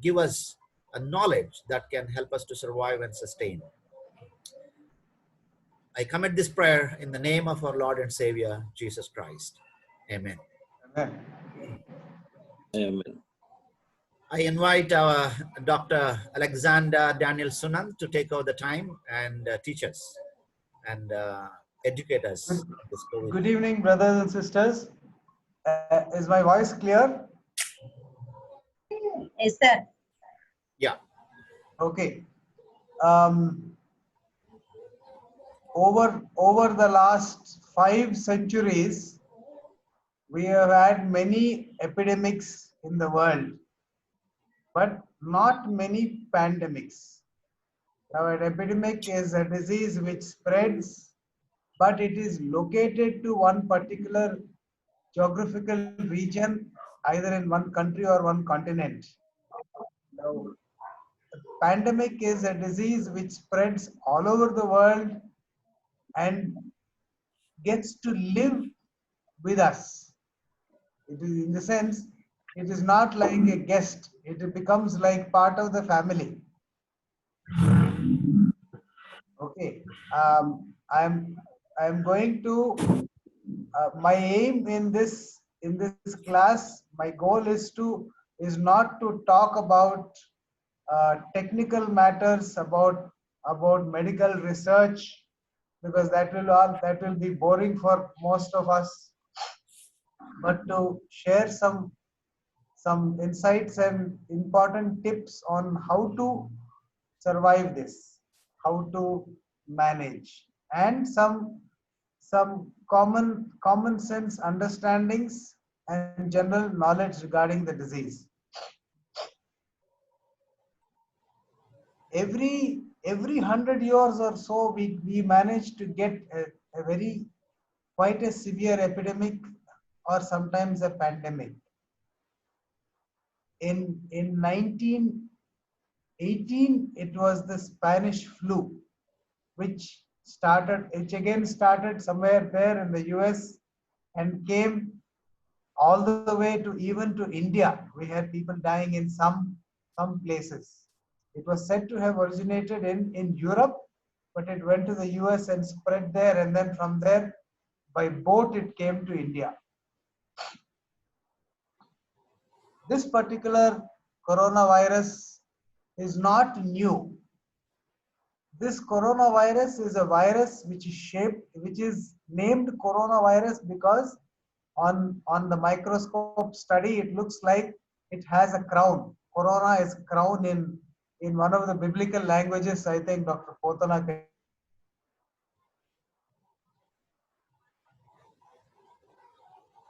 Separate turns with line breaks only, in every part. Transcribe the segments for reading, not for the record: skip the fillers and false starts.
give us a knowledge that can help us to survive and sustain. I commit this prayer in the name of our Lord and Savior, Jesus Christ. Amen.
Amen.
Amen.
I invite our Dr. Alexander Daniel Sunan to take over the time and teach us and educate us.
Good,
This COVID.
good evening, brothers and sisters. Is my voice clear?
Yes, sir.
Yeah.
Okay. Over the last 5 centuries, we have had many epidemics in the world, but not many pandemics. Now, an epidemic is a disease which spreads, but it is located to one particular geographical region, either in one country or one continent. Now, pandemic is a disease which spreads all over the world and gets to live with us. It is, in the sense, it is not like a guest, it becomes like part of the family. Okay. I'm going to my aim in this class, my goal is not to talk about technical matters about medical research, because that will be boring for most of us, but to share some insights and important tips on how to survive this, how to manage, and some common sense understandings and general knowledge regarding the disease. Every 100 years or so, we manage to get a very quite a severe epidemic or sometimes a pandemic. In 1918, it was the Spanish flu, which again started somewhere there in the US and came all the way to even to India. We had people dying in some places. It was said to have originated in Europe, but it went to the US and spread there, and then from there by boat it came to India. This particular coronavirus is not new. This coronavirus is a virus which is named coronavirus because on the microscope study it looks like it has a crown. Corona is crown in one of the biblical languages. I think Dr. Potana can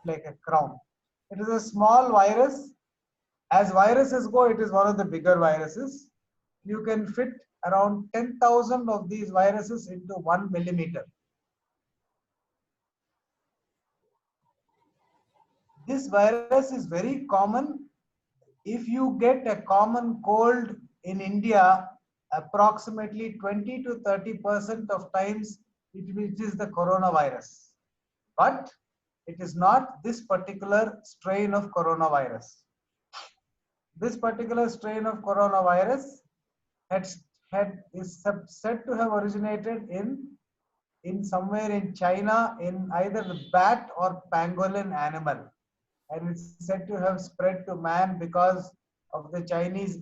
like a crown. It is a small virus. As viruses go, it is one of the bigger viruses. You can fit around 10,000 of these viruses into 1 millimeter. This virus is very common. If you get a common cold in India, approximately 20 to 30% of times it is the coronavirus. But it is not this particular strain of coronavirus. This particular strain of coronavirus is said to have originated in somewhere in China, in either the bat or pangolin animal, and it's said to have spread to man because of the Chinese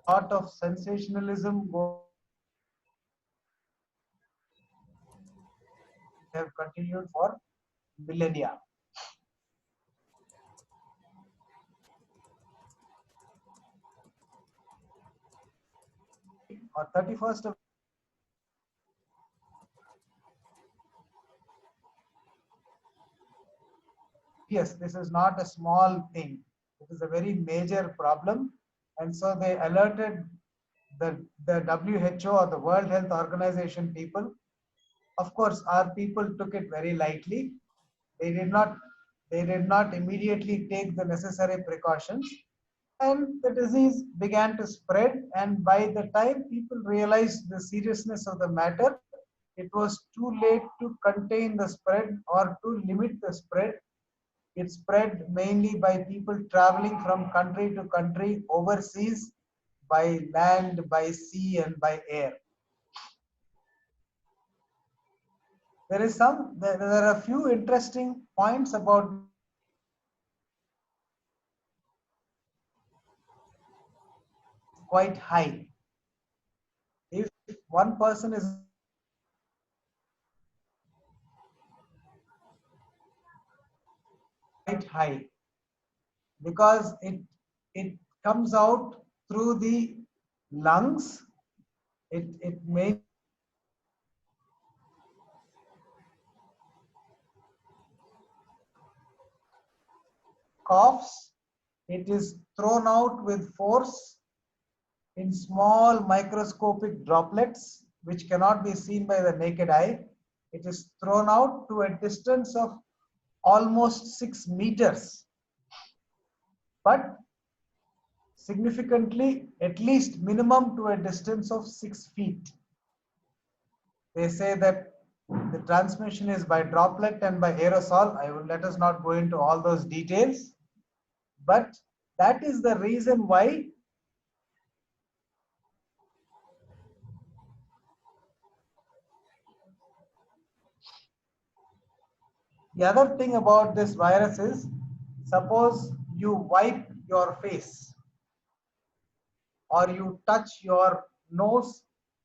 lot of sensationalism have continued for millennia. On 31st of yes, this is not a small thing. It is a very major problem, and so they alerted the WHO or the World Health Organization people. Of course, our people took it very lightly. They did not immediately take the necessary precautions, and the disease began to spread. And by the time people realized the seriousness of the matter, it was too late to contain the spread or to limit the spread. It spread mainly by people traveling from country to country overseas, by land, by sea, and by air. There are a few interesting points about quite high. If one person is quite high, because it comes out through the lungs. It may coughs. It is thrown out with force in small microscopic droplets which cannot be seen by the naked eye. It is thrown out to a distance of almost 6 meters, but significantly at least minimum to a distance of 6 feet. They say that the transmission is by droplet and by aerosol. Let us not go into all those details, but that is the reason why the other thing about this virus is, suppose you wipe your face or you touch your nose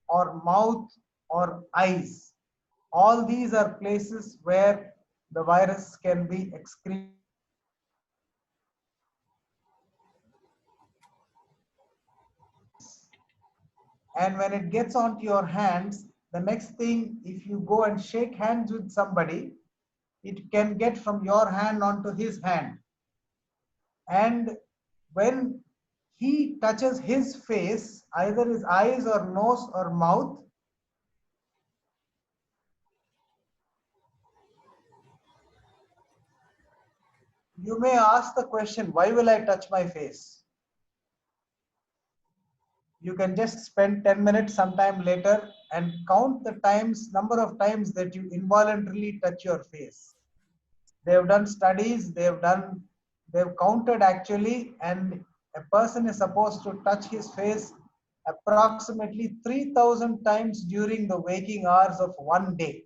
or mouth or eyes. All these are places where the virus can be excreted. And when it gets onto your hands, the next thing, if you go and shake hands with somebody, it can get from your hand onto his hand. And when he touches his face, either his eyes or nose or mouth, you may ask the question, why will I touch my face? You can just spend 10 minutes sometime later and count the number of times that you involuntarily touch your face. They have done studies, they've counted actually, and a person is supposed to touch his face approximately 3,000 times during the waking hours of one day.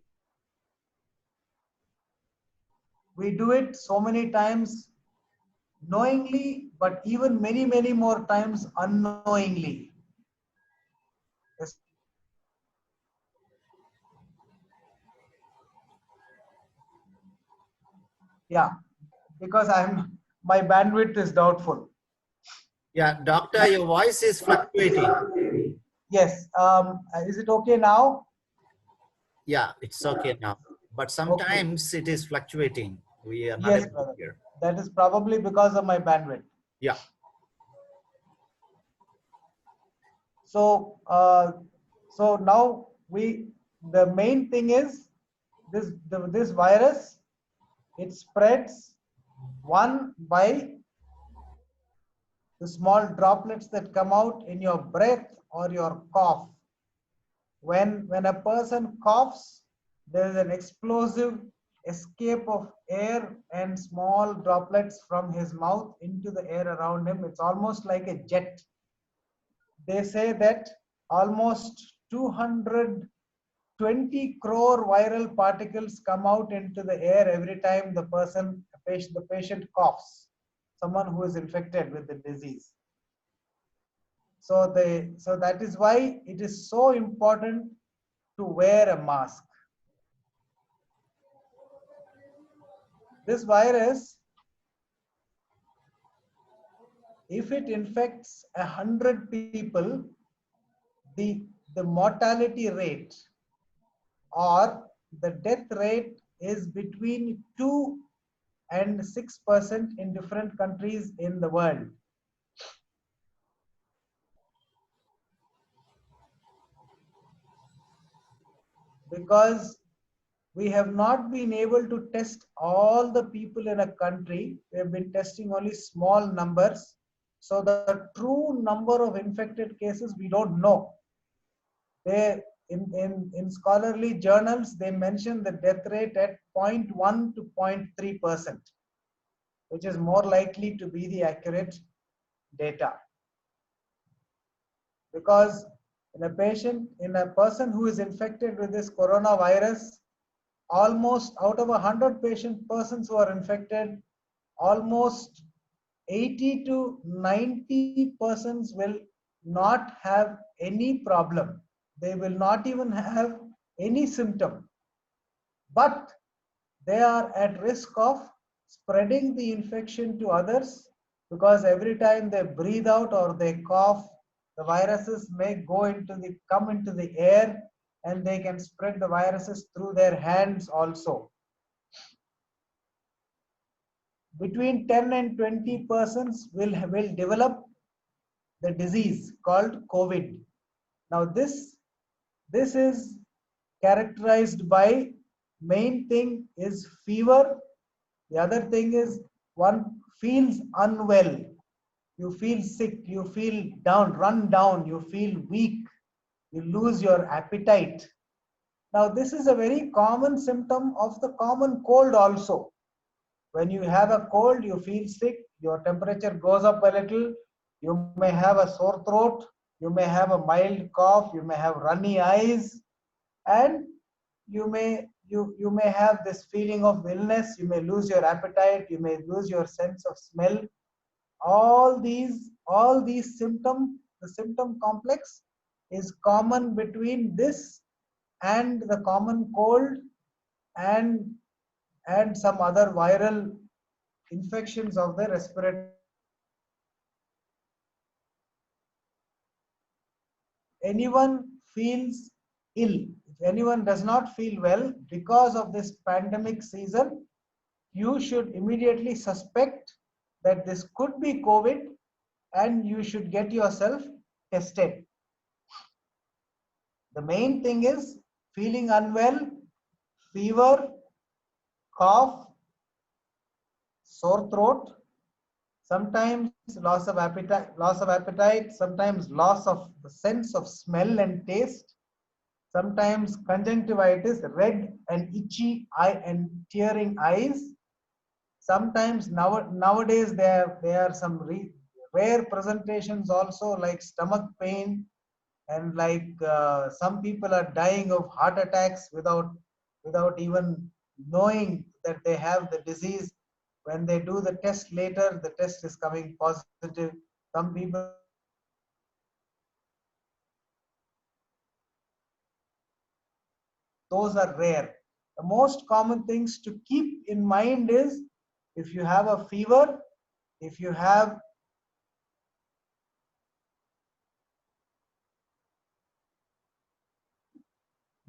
We do it so many times knowingly, but even many, many more times unknowingly. Yeah, because my bandwidth is doubtful.
Yeah, doctor, your voice is fluctuating.
Yes. Is it okay now?
Yeah, it's okay now. But sometimes it is fluctuating. We are not
Yes,
able to
brother.
hear.
That is probably because of my bandwidth.
Yeah.
So, so now the main thing is this virus, it spreads one by the small droplets that come out in your breath or your cough. When a person coughs, there is an explosive escape of air and small droplets from his mouth into the air around him. It's almost like a jet. They say that almost 220 crore viral particles come out into the air every time the patient coughs, someone who is infected with the disease. So that is why it is so important to wear a mask. This virus, if it infects 100 people, the mortality rate or the death rate is between 2 and 6% in different countries in the world. Because we have not been able to test all the people in a country. We have been testing only small numbers. So the true number of infected cases we don't know. in scholarly journals, they mention the death rate at 0.1 to 0.3%, which is more likely to be the accurate data. Because in a person who is infected with this coronavirus, almost out of 100 persons who are infected, almost 80 to 90 persons will not have any problem. They will not even have any symptom, but they are at risk of spreading the infection to others, because every time they breathe out or they cough, the viruses may come into the air, and they can spread the viruses through their hands also. Between 10 and 20 persons will develop the disease called COVID. Now this is characterized by, main thing is fever. The other thing is one feels unwell. You feel sick, you feel run down, you feel weak, you lose your appetite. Now this is a very common symptom of the common cold also. When you have a cold, you feel sick, your temperature goes up a little, you may have a sore throat, you may have a mild cough, you may have runny eyes, and you may have this feeling of illness, you may lose your appetite, you may lose your sense of smell. All these symptoms, the symptom complex is common between this and the common cold and some other viral infections of the respiratory. Anyone feels ill, if anyone does not feel well because of this pandemic season, you should immediately suspect that this could be COVID, and you should get yourself tested. The main thing is feeling unwell, fever, cough, sore throat, sometimes loss of appetite, sometimes loss of the sense of smell and taste, sometimes conjunctivitis, red and itchy eye and tearing eyes. Sometimes nowadays there are some rare presentations also, like stomach pain, and like some people are dying of heart attacks without even knowing that they have the disease. When they do the test later, the test is coming positive. Some people, those are rare. The most common things to keep in mind is, if you have a fever, if you have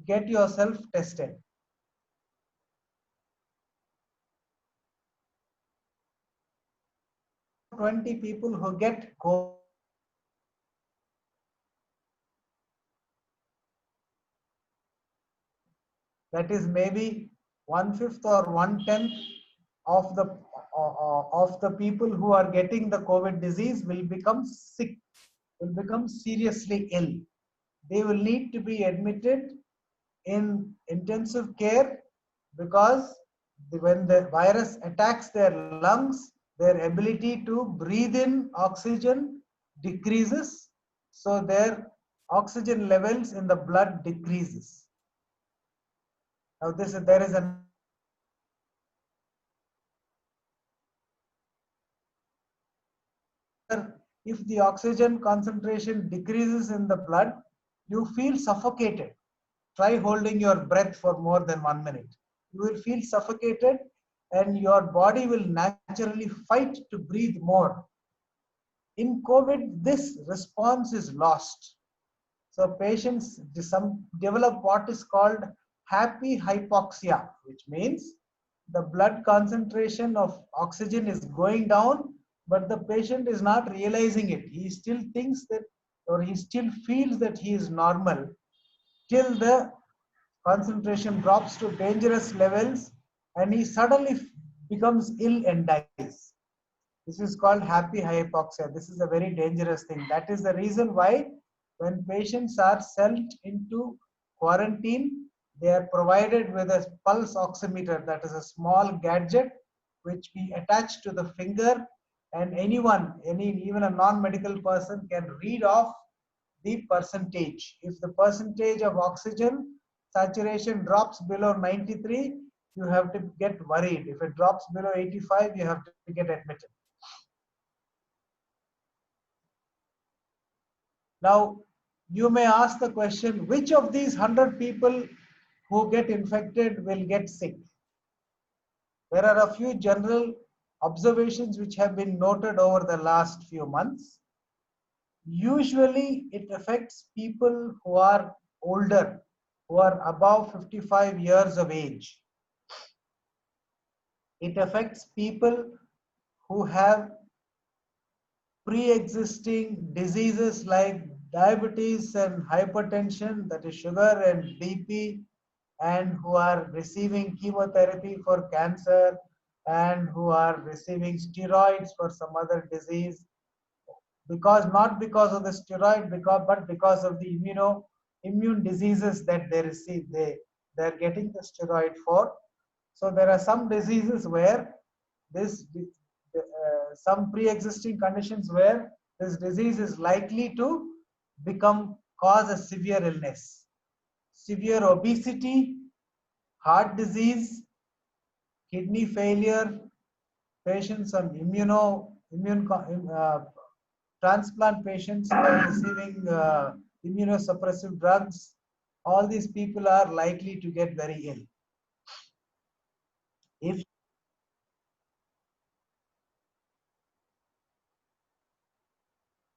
get yourself tested. 20 people who get COVID, that is maybe 1/5 or 1/10 of the people who are getting the COVID disease will become sick, will become seriously ill. They will need to be admitted in intensive care, because when the virus attacks their lungs, their ability to breathe in oxygen decreases, so their oxygen levels in the blood decreases. Now there is a, if the oxygen concentration decreases in the blood, you feel suffocated. Try holding your breath for more than 1 minute. You will feel suffocated, and your body will naturally fight to breathe more. In COVID, this response is lost. So patients develop what is called happy hypoxia, which means the blood concentration of oxygen is going down, but the patient is not realizing it. He still thinks that, or he still feels that he is normal, till the concentration drops to dangerous levels and he suddenly becomes ill and dies. This is called happy hypoxia. This is a very dangerous thing. That is the reason why when patients are sent into quarantine, they are provided with a pulse oximeter, that is a small gadget which we attach to the finger, and anyone, even a non-medical person can read off the percentage. If the percentage of oxygen saturation drops below 93, you have to get worried. If it drops below 85, you have to get admitted. Now, you may ask the question, which of these 100 people who get infected will get sick? There are a few general observations which have been noted over the last few months. Usually, it affects people who are older, who are above 55 years of age. It affects people who have pre-existing diseases like diabetes and hypertension, that is sugar and BP, and who are receiving chemotherapy for cancer, and who are receiving steroids for some other disease, not because of the steroid, but because of the immune diseases that they receive, they're getting the steroid for. So there are some diseases where some pre-existing conditions where this disease is likely to cause a severe illness. Severe obesity, heart disease, kidney failure, patients on transplant patients who are receiving immunosuppressive drugs, all these people are likely to get very ill. If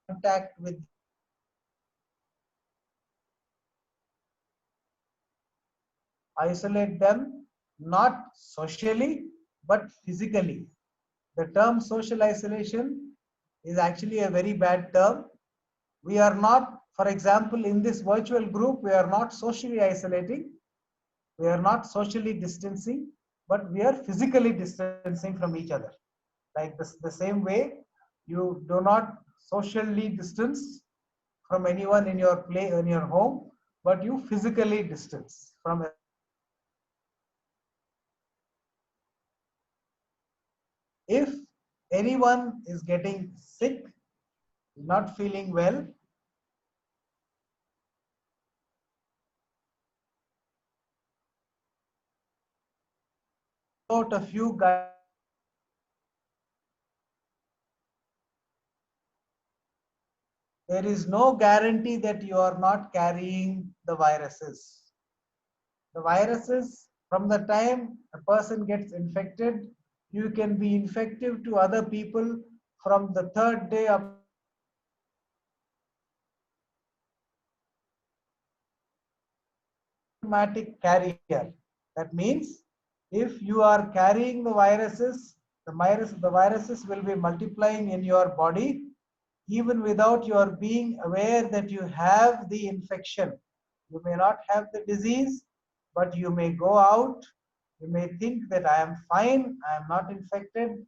contact with isolate them, not socially but physically. The term social isolation is actually a very bad term. We are not, for example, in this virtual group, we are not socially isolating, we are not socially distancing, but we are physically distancing from each other. Like this, the same way, you do not socially distance from anyone in your home, but you physically distance from. If anyone is getting sick, not feeling well, out a few guys. There is no guarantee that you are not carrying the viruses. The viruses, from the time a person gets infected, you can be infective to other people from the third day of automatic carrier. That means if you are carrying the viruses, the viruses will be multiplying in your body even without your being aware that you have the infection. You may not have the disease, but you may go out, you may think that I am fine, I am not infected,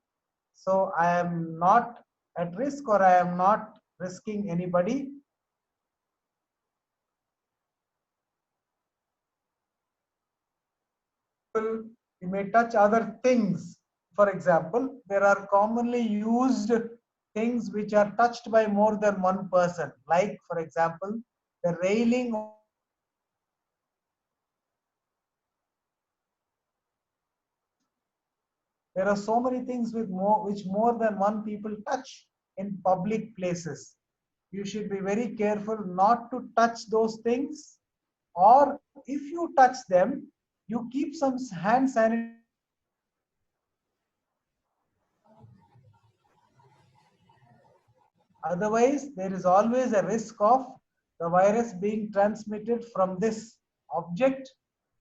so I am not at risk, or I am not risking anybody. You may touch other things. For example, there are commonly used things which are touched by more than one person, like, for example, the railing. There are so many things which more than one people touch in public places. You should be very careful not to touch those things, or if you touch them, you keep some hand sanitizer. Otherwise, there is always a risk of the virus being transmitted from this object,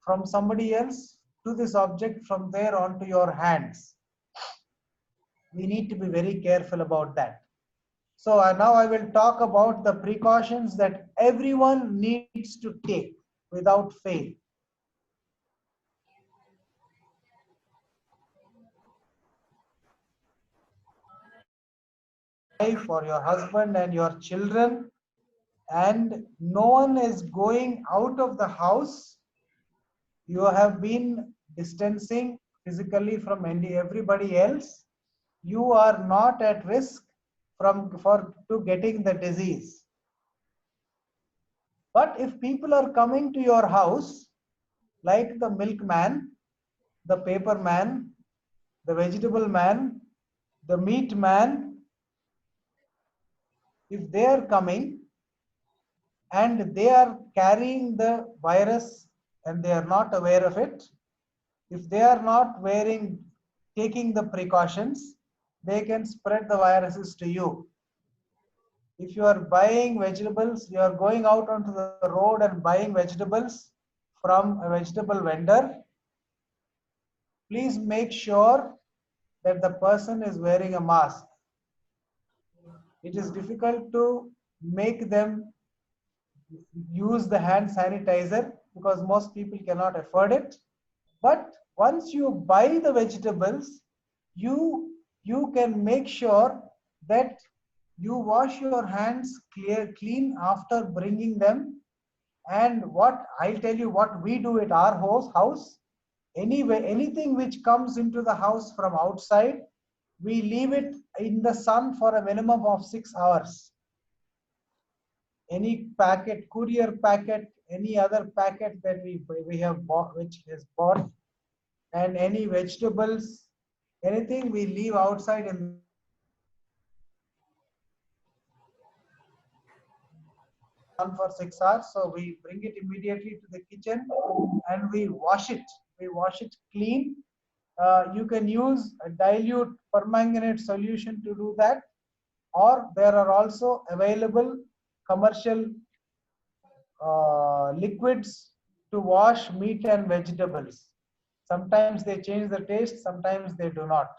from somebody else to this object, from there onto your hands. We need to be very careful about that. So now I will talk about the precautions that everyone needs to take without fail. For your husband and your children, and no one is going out of the house, you have been distancing physically from everybody else, you are not at risk to getting the disease. But if people are coming to your house, like the milkman, the paper man, the vegetable man, the meat man, if they are coming and they are carrying the virus and they are not aware of it, if they are not taking the precautions, they can spread the viruses to you. If you are buying vegetables, you are going out onto the road and buying vegetables from a vegetable vendor, please make sure that the person is wearing a mask. It is difficult to make them use the hand sanitizer because most people cannot afford it. But once you buy the vegetables, you can make sure that you wash your hands clean after bringing them. And what I'll tell you, what we do at our house, anyway, anything which comes into the house from outside, we leave it in the sun for a minimum of 6 hours. Any packet, courier packet, any other packet that we have bought, which is bought, and any vegetables, anything we leave outside in sun for 6 hours. So we bring it immediately to the kitchen and we wash it. We wash it clean. You can use a dilute permanganate solution to do that, or there are also available commercial liquids to wash meat and vegetables. Sometimes they change the taste, sometimes they do not.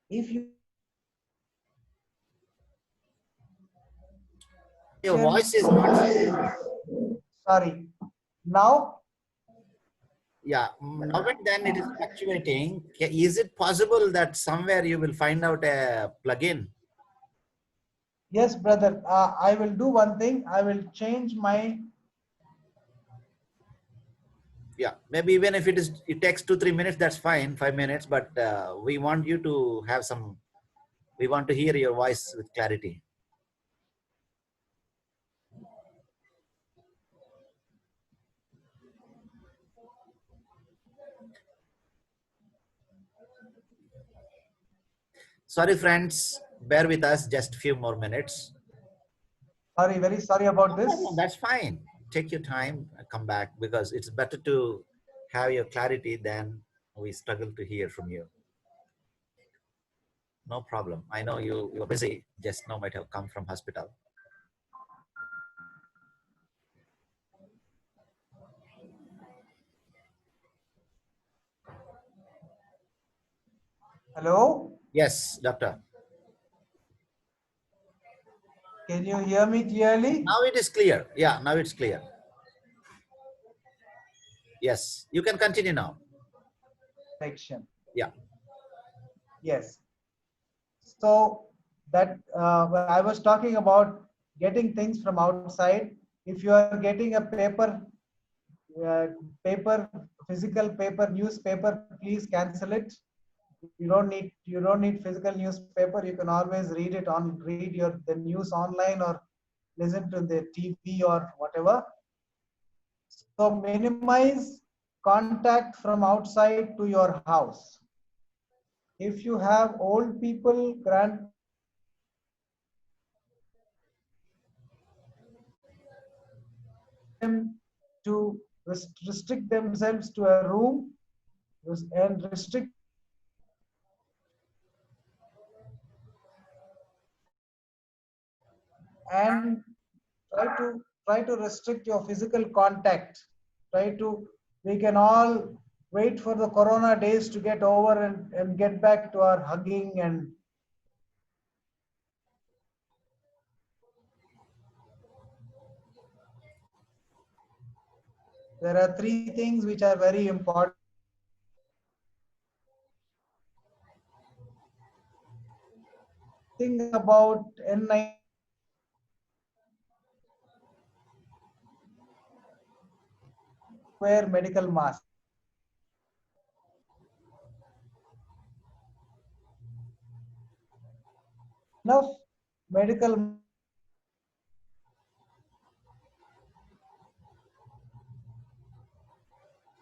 If you
Your voice is not.
sorry, now
Yeah, now and then it is fluctuating. Is it possible that somewhere you will find out a plugin?
yes, brother, I will do one thing. I will change my.
Yeah, maybe even if it takes 2-3 minutes, that's fine, 5 minutes, but we want you to have some, we want to hear your voice with clarity. Sorry friends, bear with us just a few more minutes.
Sorry, very sorry about this.
No, that's fine. Take your time, come back, because it's better to have your clarity than we struggle to hear from you. No problem. I know you're busy, just now might have come from hospital.
Hello,
Yes, doctor.
can you hear me clearly?
Now it is clear. Yeah, now it's clear. Yes, you can continue now.
Section.
Yeah.
Yes. So that I was talking about getting things from outside. If you are getting a uh, paper, physical paper, newspaper, please cancel it. You don't need physical newspaper. You can always read the news online or listen to the TV or whatever. So minimize contact from outside to your house. If you have old people, them to restrict themselves to a room and restrict and try to restrict your physical contact. We can all wait for the corona days to get over and get back to our hugging. And there are 3 things which are very important. Think about N9 wear medical masks. Enough medical.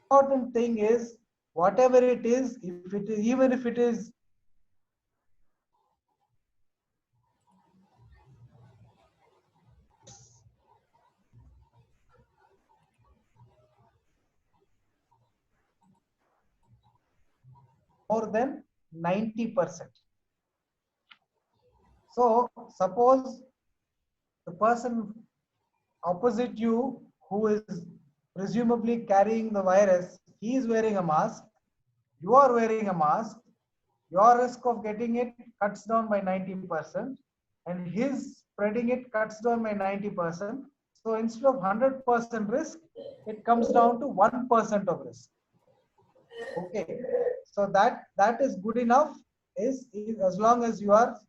Important thing is, whatever it is, if it is, even if it is more than 90%. So suppose the person opposite you who is presumably carrying the virus, he is wearing a mask, you are wearing a mask, your risk of getting it cuts down by 90%, and his spreading it cuts down by 90%. So instead of 100% risk, it comes down to 1% of risk. Okay, so that is good enough, is as long as you are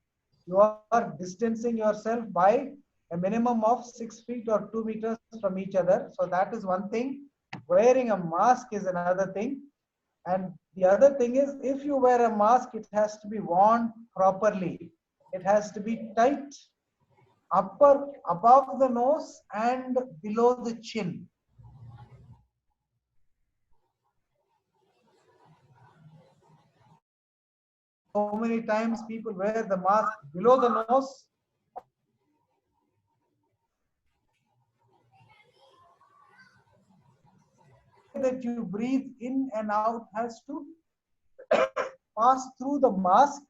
distancing yourself by a minimum of 6 feet or 2 meters from each other. So that is one thing. Wearing a mask is another thing. And the other thing is, if you wear a mask, it has to be worn properly. It has to be tight, above the nose and below the chin. So many times people wear the mask below the nose. That you breathe in and out has to pass through the mask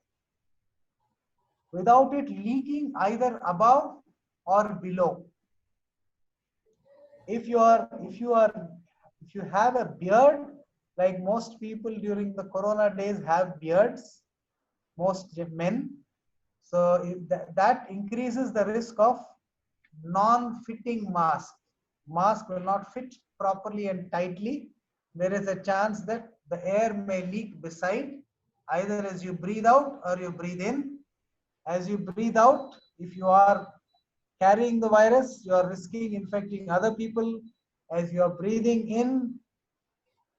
without it leaking either above or below. If you have a beard, like most people during the corona days have beards, most men, so if that increases the risk of non-fitting mask will not fit properly and tightly. There is a chance that the air may leak beside, either as you breathe out or you breathe in. As you breathe out, if you are carrying the virus, you are risking infecting other people. As you are breathing in,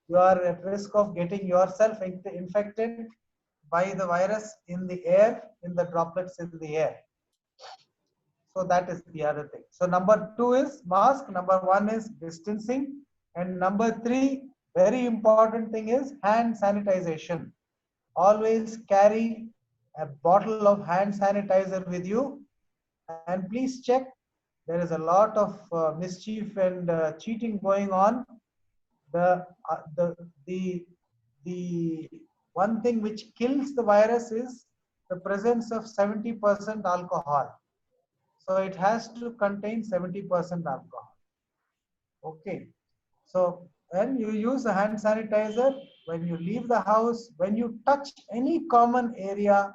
you are at risk of getting yourself infected by the virus in the air, in the droplets in the air. So that is the other thing. So number 2 is mask, number 1 is distancing, and number 3, very important thing, is hand sanitization. Always carry a bottle of hand sanitizer with you, and please check. There is a lot of mischief and cheating going on. The one thing which kills the virus is the presence of 70% alcohol. So it has to contain 70% alcohol. Okay. So when you use a hand sanitizer, when you leave the house, when you touch any common area,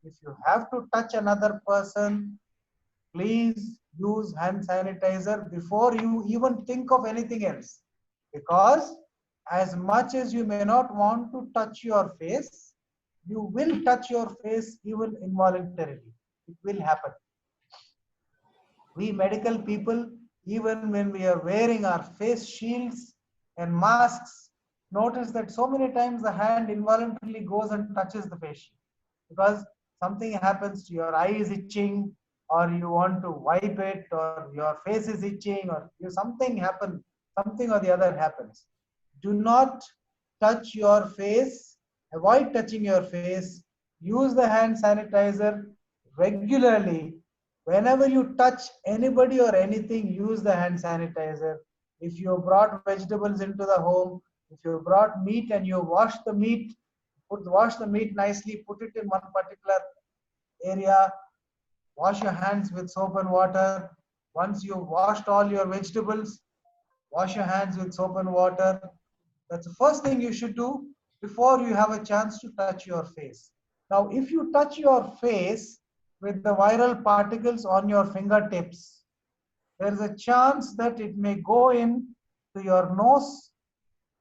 if you have to touch another person, please use hand sanitizer before you even think of anything else. Because as much as you may not want to touch your face, you will touch your face even involuntarily. It will happen. We medical people, even when we are wearing our face shields and masks, notice that so many times the hand involuntarily goes and touches the face shield because something happens to your eye is itching, or you want to wipe it, or your face is itching, or something or the other happens. Do not touch your face, avoid touching your face, use the hand sanitizer regularly. Whenever you touch anybody or anything, use the hand sanitizer. If you brought vegetables into the home, if you brought meat and you wash the meat, wash the meat nicely, put it in one particular area, wash your hands with soap and water. Once you've washed all your vegetables, wash your hands with soap and water. That's the first thing you should do before you have a chance to touch your face. Now, if you touch your face with the viral particles on your fingertips, there is a chance that it may go in to your nose,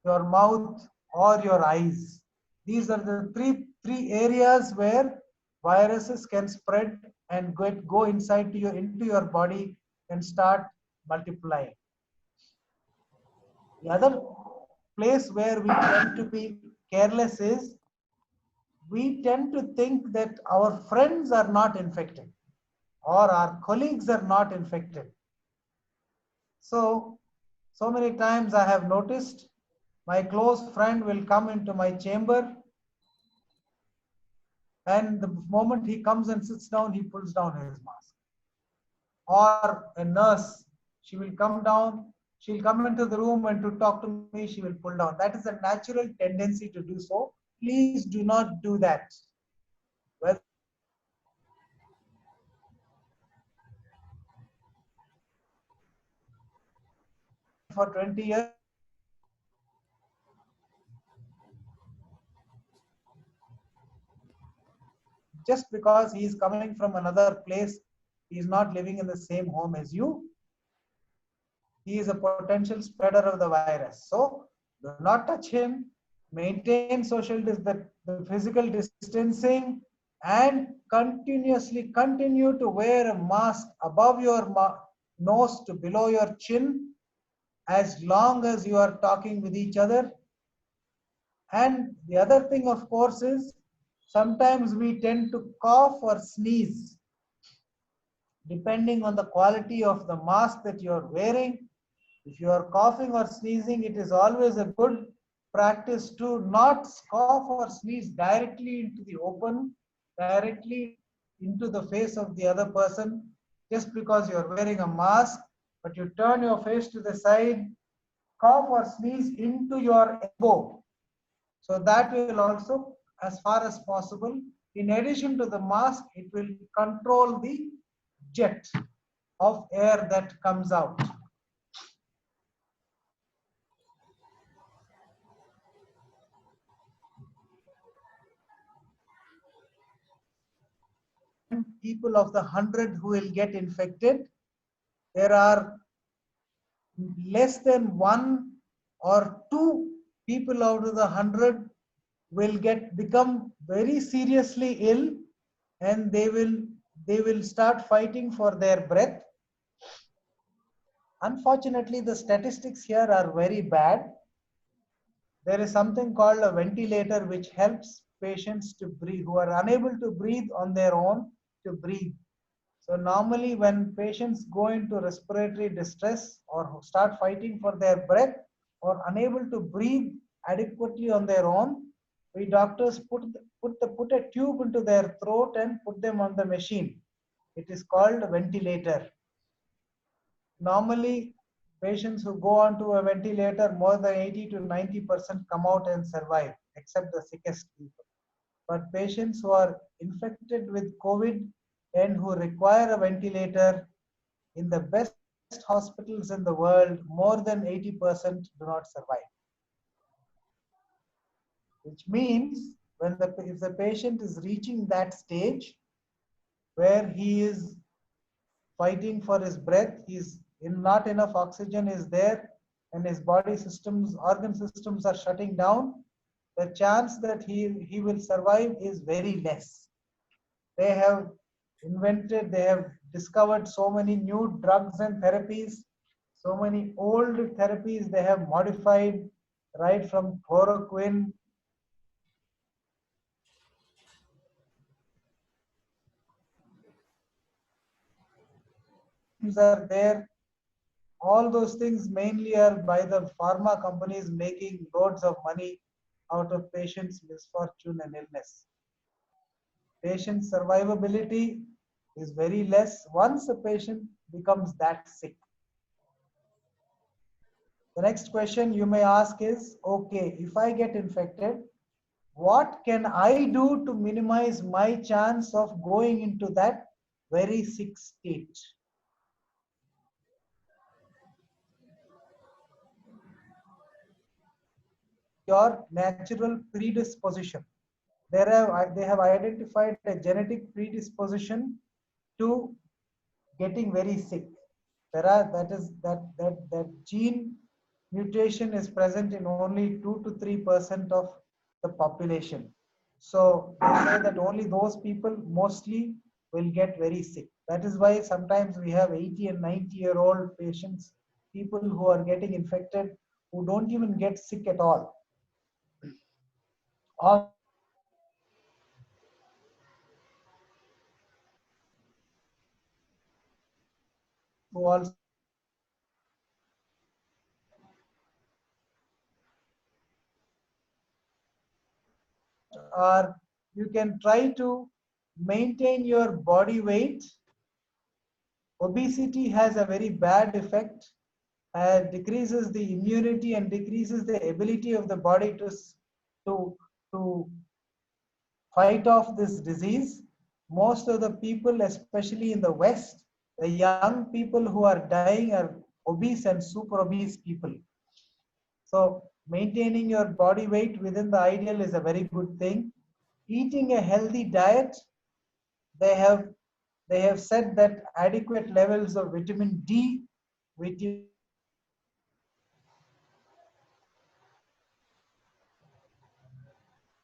your mouth, or your eyes. These are the three areas where viruses can spread and go inside into your body and start multiplying. The other place where we tend to be careless is we tend to think that our friends are not infected or our colleagues are not infected. So many times I have noticed my close friend will come into my chamber, and the moment he comes and sits down, he pulls down his mask. Or a nurse, she will come down, she'll come into the room and to talk to me, she will pull down. That is a natural tendency to do so. Please do not do that. Whether for 20 years, just because he is coming from another place, he is not living in the same home as you, he is a potential spreader of the virus. So do not touch him, maintain the physical distancing, and continuously continue to wear a mask above your nose to below your chin as long as you are talking with each other. And the other thing, of course, is sometimes we tend to cough or sneeze. Depending on the quality of the mask that you are wearing, if you are coughing or sneezing, it is always a good practice to not cough or sneeze directly into the open, directly into the face of the other person, just because you are wearing a mask, but you turn your face to the side, cough or sneeze into your elbow. So that will also, as far as possible, in addition to the mask, it will control the jet of air that comes out. People of the 100 who will get infected, there are less than 1 or 2 people out of the 100 will become very seriously ill, and they will start fighting for their breath. Unfortunately, the statistics here are very bad. There is something called a ventilator which helps patients to breathe who are unable to breathe on their own to breathe. So normally when patients go into respiratory distress or start fighting for their breath or unable to breathe adequately on their own, we doctors put a tube into their throat and put them on the machine. It is called a ventilator. Normally, patients who go onto a ventilator, more than 80 to 90% come out and survive, except the sickest people. But patients who are infected with COVID and who require a ventilator, in the best hospitals in the world, more than 80% do not survive. Which means if the patient is reaching that stage where he is fighting for his breath, not enough oxygen is there, and his body systems, organ systems are shutting down, the chance that he will survive is very less. They have discovered so many new drugs and therapies, so many old therapies they have modified, right from chloroquine. Are there. All those things mainly are by the pharma companies making loads of money out of patients' misfortune and illness. Patient survivability is very less once a patient becomes that sick. The next question you may ask is, okay, if I get infected, what can I do to minimize my chance of going into that very sick state? Your natural predisposition. They have identified a genetic predisposition to getting very sick. That gene mutation is present in only 2 to 3% of the population. So they say that only those people mostly will get very sick. That is why sometimes we have 80 and 90-year-old patients, people who are getting infected who don't even get sick at all. Or who also or you can try to maintain your body weight. Obesity has a very bad effect, decreases the immunity and decreases the ability of the body to, to fight off this disease. Most of the people, especially in the West, the young people who are dying are obese and super obese people. So maintaining your body weight within the ideal is a very good thing. Eating a healthy diet, they have said that adequate levels of vitamin D, which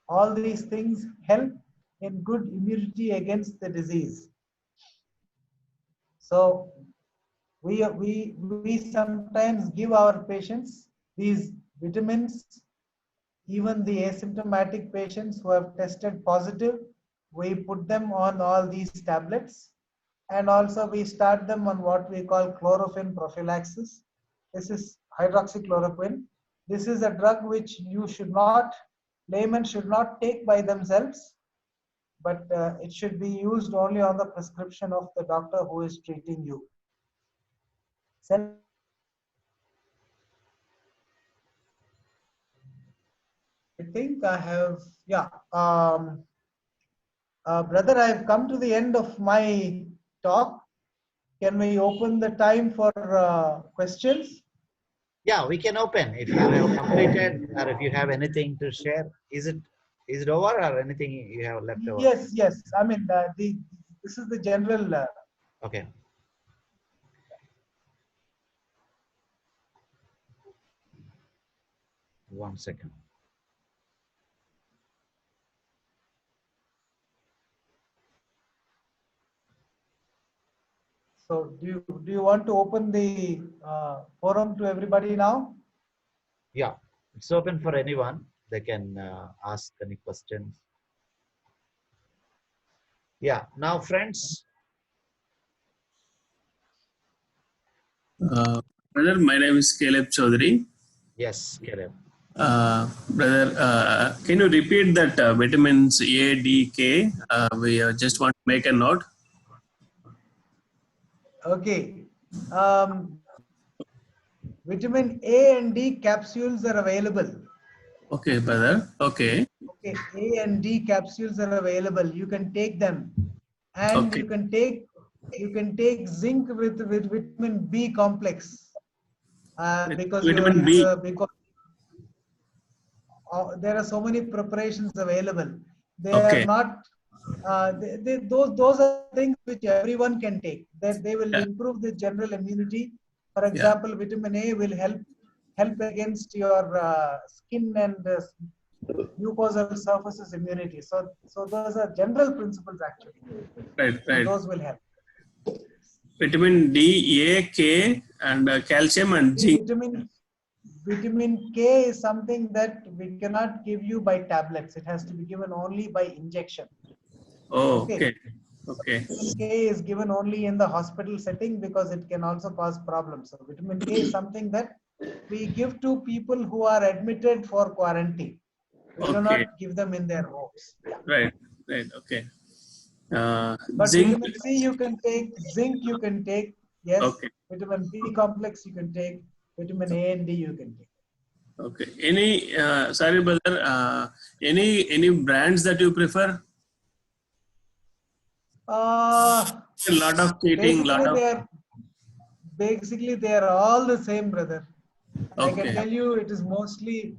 all these things help in good immunity against the disease. So we sometimes give our patients these vitamins. Even the asymptomatic patients who have tested positive, we put them on all these tablets. And also we start them on what we call chloroquine prophylaxis. This is hydroxychloroquine. This is a drug which laymen should not take by themselves, but it should be used only on the prescription of the doctor who is treating you. I think I have, yeah. Brother, I have come to the end of my talk. Can we open the time for questions?
Yeah, we can open if you have completed or if you have anything to share. Is it over or anything you have left over?
Yes. I mean, this is the general.
Okay. One second.
So do you want to open the forum to everybody now?
Yeah, it's open for anyone. They can ask any questions. Yeah, now friends.
Brother, my name is Caleb Chaudhary.
Yes, Caleb.
Brother, can you repeat that vitamins A, D, K? We just want to make a note.
Okay. Vitamin A and D capsules are available.
Okay, brother. Okay.
Okay, A and D capsules are available. You can take them, and
Okay.
you can take zinc with vitamin B complex because
Vitamin B.
because there are so many preparations available. They are
Okay.
not those are things which everyone can take. That they will
Yeah.
improve the general immunity. For example, vitamin A will help against your skin and mucosal surfaces immunity. So those are general principles actually.
Right.
So those will help.
Vitamin D, A, K, and calcium and zinc.
Vitamin K is something that we cannot give you by tablets. It has to be given only by injection.
Oh, okay. Okay.
Vitamin K is given only in the hospital setting because it can also cause problems. So vitamin K is something that we give to people who are admitted for quarantine. We do not give them in their homes. Yeah.
Right. Okay.
But
Zinc.
vitamin C you can take, zinc you can take, yes.
Okay.
Vitamin B complex you can take, vitamin A and D you can take.
Okay. Sorry, brother. Any brands that you prefer? A lot of cheating.
Basically they are all the same, brother.
Okay.
I can tell you it is mostly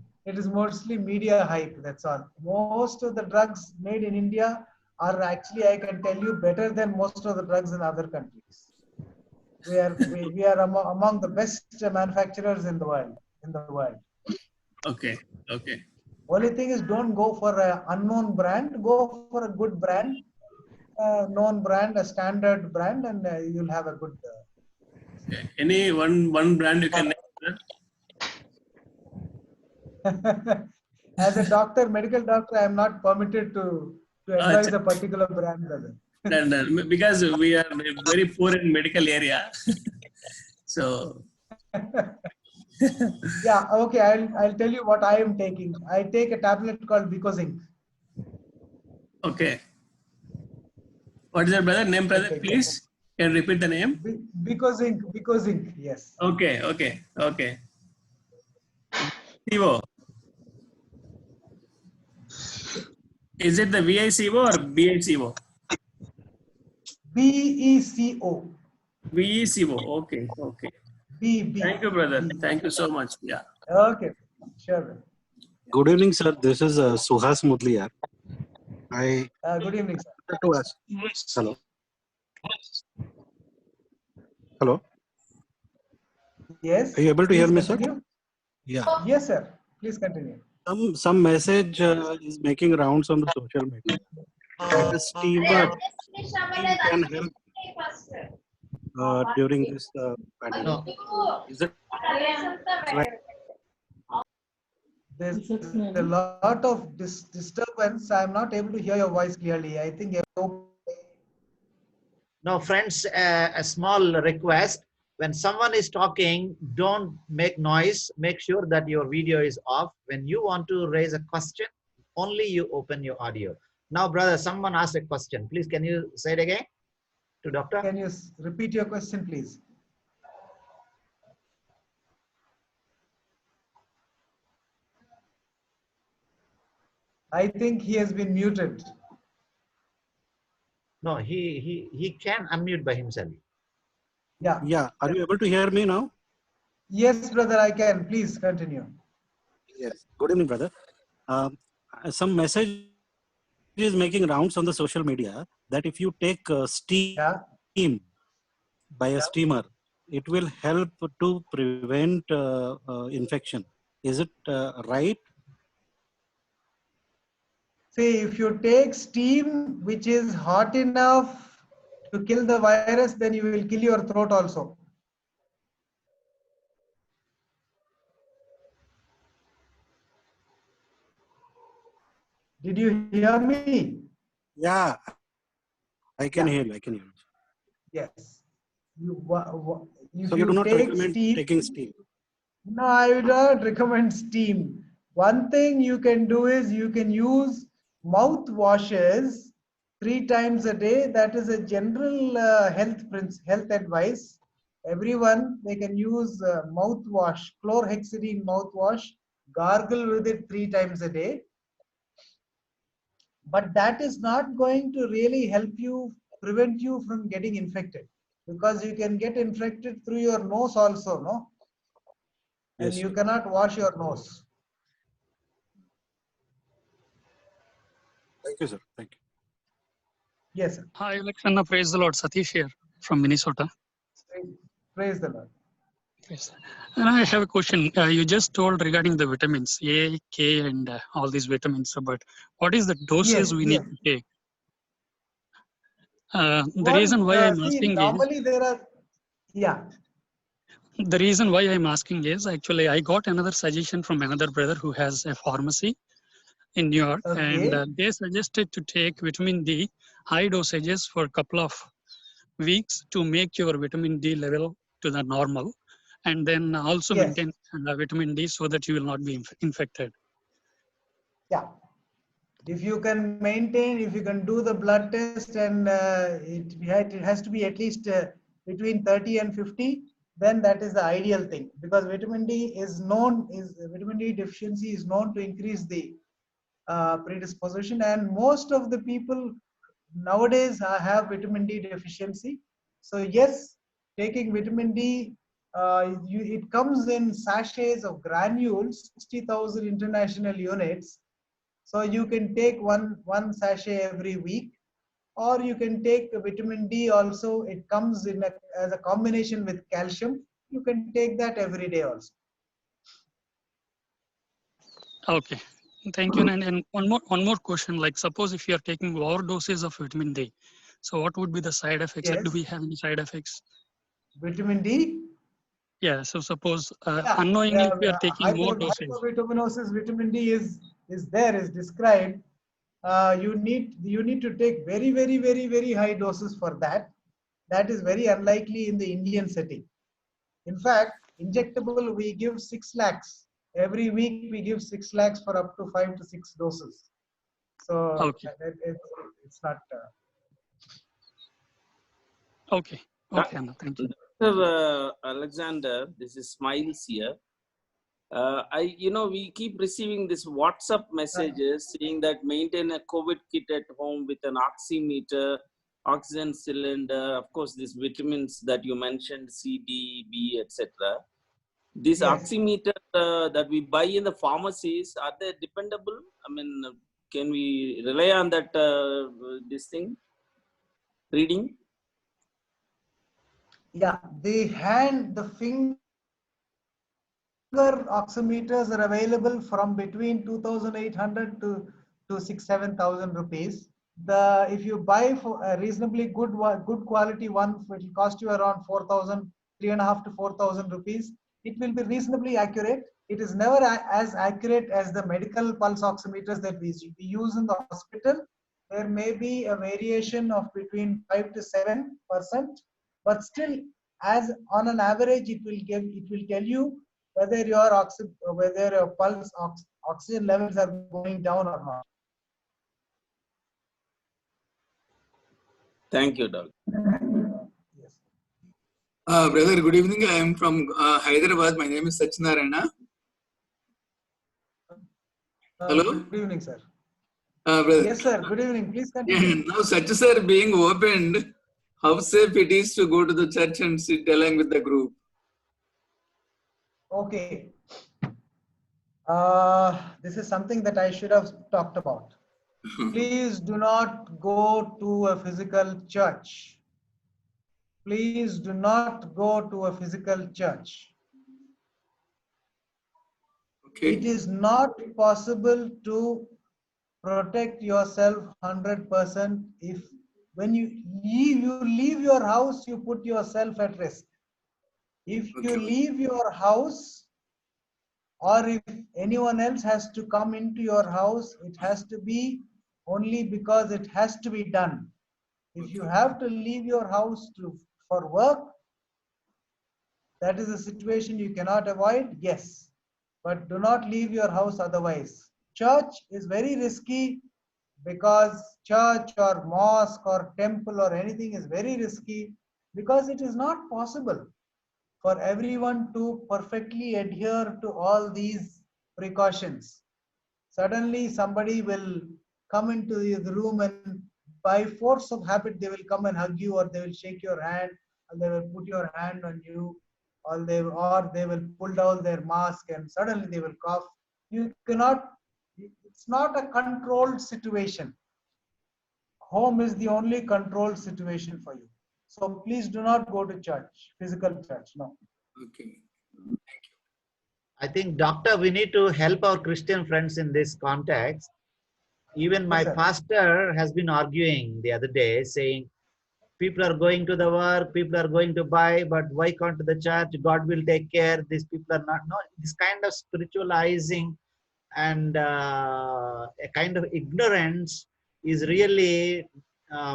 media hype. That's all. Most of the drugs made in India are actually, I can tell you, better than most of the drugs in other countries. We are among the best manufacturers in the world.
Okay.
Only thing is, don't go for an unknown brand. Go for a good brand, known brand, a standard brand, and you'll have a good.
Okay. Any one brand you can name?
As a doctor, medical doctor, I am not permitted to advise a particular brand, brother.
Because we are very poor in medical area. So
Yeah, okay. I'll tell you what I am taking. I take a tablet called Vicozink.
okay. What is your brother name, brother?
Okay.
Please can you repeat the name?
Vicozink. Yes.
Okay, okay, okay. Vivo. Is it the VICO or BICO?
BECO.
VECO. Okay, okay.
B.
Thank you, brother.
B.
Thank you so much. Yeah.
Okay. Sure.
Good evening, sir. This is Suhas Mudliar. I
Good evening, sir.
wanted to ask. Hello. Hello.
Yes.
Are you able to hear
Please
me, sir?
continue.
Yeah.
Yes, sir. Please continue.
Some message is making rounds on the social media. That a steam can help during this pandemic.
No.
Is it right?
There's a lot of disturbance. I'm not able to hear your voice clearly. I think
No, friends, a small request. When someone is talking, don't make noise. Make sure that your video is off. When you want to raise a question, only you open your audio. Now, brother, someone asked a question. Please, can you say it again to doctor?
Can you repeat your question, please? I think he has been muted.
No, he can unmute by himself.
Yeah.
Yeah. Are you able to hear me now?
Yes, brother, I can. Please continue.
Yes. Good evening, brother. Some message is making rounds on the social media that if you take steam
Yeah.
by a steamer, it will help to prevent infection. Is it right?
See, if you take steam which is hot enough to kill the virus, then you will kill your throat also. Did you hear me?
Yeah, I can
Yeah.
hear you. I can hear you.
Yes. If
So you do not
take
recommend
steam,
taking steam?
no, I would not recommend steam. One thing you can do is you can use mouth washes 3 times a day. That is a general health advice. Everyone, they can use mouthwash, chlorhexidine mouthwash, gargle with it 3 times a day. But that is not going to really help you, prevent you from getting infected, because you can get infected through your nose also, no? And
Yes,
you
sir.
cannot wash your nose.
Thank you, sir. Thank you.
Yes, sir.
Hi, Alexander. Praise the Lord. Satish here from Minnesota.
Praise the Lord.
Yes. And I have a question. You just told regarding the vitamins A, K, and all these vitamins. But what is the doses we need to take? The reason why I'm
See,
asking is
normally there are,
the reason why I'm asking is actually I got another suggestion from another brother who has a pharmacy in New York,
okay.
and they suggested to take vitamin D high dosages for a couple of weeks to make your vitamin D level to the normal, and then also
Yes.
maintain vitamin D so that you will not be infected.
Yeah. If you can maintain, if you can do the blood test and it has to be at least between 30 and 50, then that is the ideal thing, because vitamin D vitamin D deficiency is known to increase the predisposition, and most of the people nowadays have vitamin D deficiency. So yes, taking vitamin D, it comes in sachets of granules, 60,000 international units. So you can take one sachet every week, or you can take vitamin D also. It comes in as a combination with calcium. You can take that every day also.
Okay, thank you. And one more question. Like, suppose if you are taking lower doses of vitamin D, so what would be the side effects? Like, do
Yes.
we have any side effects?
Vitamin D?
Yeah, so suppose
Yeah,
unknowingly if we are taking more dosage.
hypovitaminosis, vitamin D is described. You need to take very high doses for that. That is very unlikely in the Indian setting. In fact, injectable we give 6 lakhs every week. We give 6 lakhs for up to 5 to 6 doses. So
Okay.
it's not.
Okay. Okay, Anna, thank you.
Dr. Alexander, this is Smiles here. We keep receiving this WhatsApp messages saying that maintain a COVID kit at home with an oximeter, oxygen cylinder, of course, these vitamins that you mentioned, C, D, B, etc. These
Yes.
oximeter that we buy in the pharmacies, are they dependable? I mean, can we rely on that, this thing, reading?
Yeah, the finger oximeters are available from between 2,800 to 6,000-7,000 rupees. If you buy for a reasonably good quality one, it will cost you around 4,000, 3.5 to 4,000 rupees. It will be reasonably accurate. It is never as accurate as the medical pulse oximeters that we use in the hospital. There may be a variation of between 5 to 7%, but still, as on an average, it will tell you whether your pulse oxygen levels are going down or not.
Thank you, Doctor.
Yes.
Brother, good evening. I am from Hyderabad. My name is Sachinarayana. Hello?
Good evening, sir.
Brother.
Yes, sir. Good evening. Please continue.
Now, Sachi sir being opened, how safe it is to go to the church and sit along with the group?
Okay. This is something that I should have talked about. Please do not go to a physical church. Please do not go to a physical church.
Okay.
It is not possible to protect yourself 100% if when you leave your house, you put yourself at risk. If you
Okay.
leave your house, or if anyone else has to come into your house, it has to be only because it has to be done. If you have to leave your house for work, that is a situation you cannot avoid, yes. But do not leave your house otherwise. Church is very risky because church or mosque or temple or anything is very risky because it is not possible for everyone to perfectly adhere to all these precautions. Suddenly somebody will come into the room and by force of habit they will come and hug you, or they will shake your hand, or they will put your hand on you, or they will pull down their mask and suddenly they will cough. You cannot, it's not a controlled situation. Home is the only controlled situation for you. So please do not go to church, physical church, no.
Okay.
I think, Doctor, we need to help our Christian friends in this context. Even my
Yes, sir.
pastor has been arguing the other day, saying, people are going to the work, people are going to buy, but why can't the church? God will take care. These people are not. No, this kind of spiritualizing and a kind of ignorance is really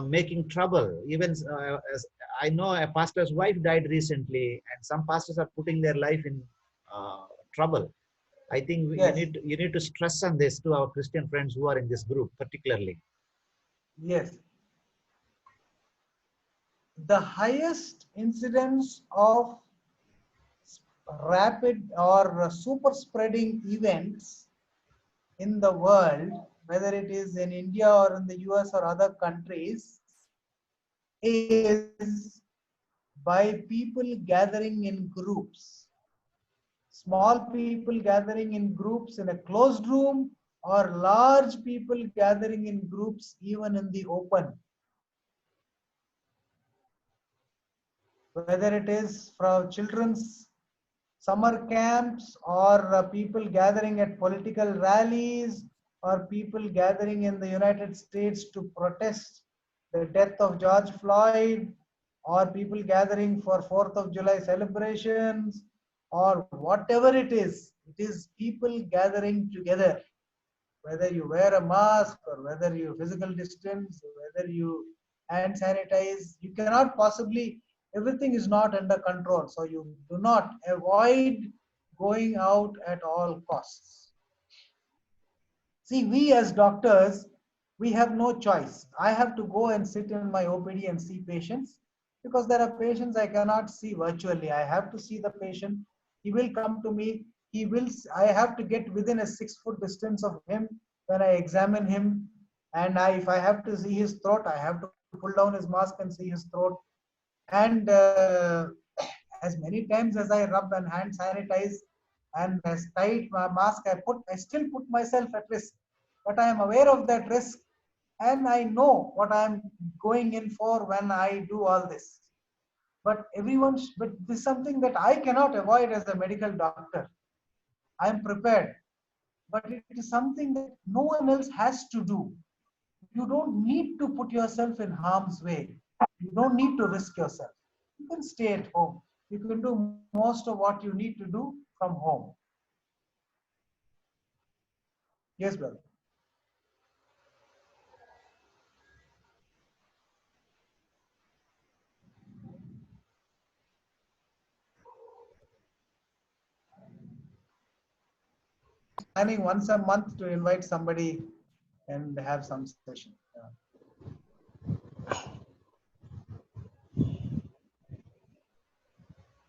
making trouble. Even as I know a pastor's wife died recently, and some pastors are putting their life in trouble. I think
Yes.
you need to stress on this to our Christian friends who are in this group, particularly.
Yes. The highest incidence of rapid or super spreading events in the world, whether it is in India or in the US or other countries, is by people gathering in groups. Small people gathering in groups in a closed room, or large people gathering in groups even in the open. Whether it is from children's summer camps, or people gathering at political rallies, or people gathering in the United States to protest the death of George Floyd, or people gathering for 4th of July celebrations, or whatever it is people gathering together. Whether you wear a mask or whether you physical distance, whether you hand sanitize, you cannot possibly, everything is not under control. So you do not avoid going out at all costs. See, we as doctors, we have no choice. I have to go and sit in my OPD and see patients because there are patients I cannot see virtually. I have to see the patient. He will come to me. I have to get within a 6-foot distance of him when I examine him. And if I have to see his throat, I have to pull down his mask and see his throat. And as many times as I rub and hand sanitize and as tight my mask I still put myself at risk. But I am aware of that risk and I know what I am going in for when I do all this. But but this is something that I cannot avoid as a medical doctor. I am prepared, but it is something that no one else has to do. You don't need to put yourself in harm's way. You don't need to risk yourself. You can stay at home. You can do most of what you need to do from home. Yes, brother. Planning once a month to invite somebody and have some session.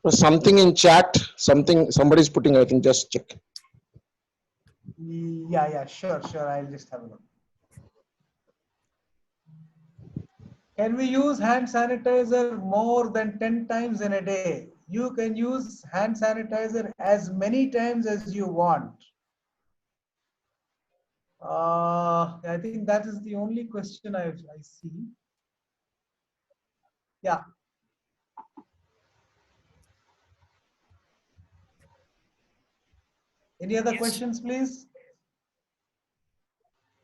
Something in chat, somebody's putting, I think, just check.
Yeah, sure. I'll just have a look. Can we use hand sanitizer more than 10 times in a day? You can use hand sanitizer as many times as you want. I think that is the only question I see. Yeah. Any other questions, please?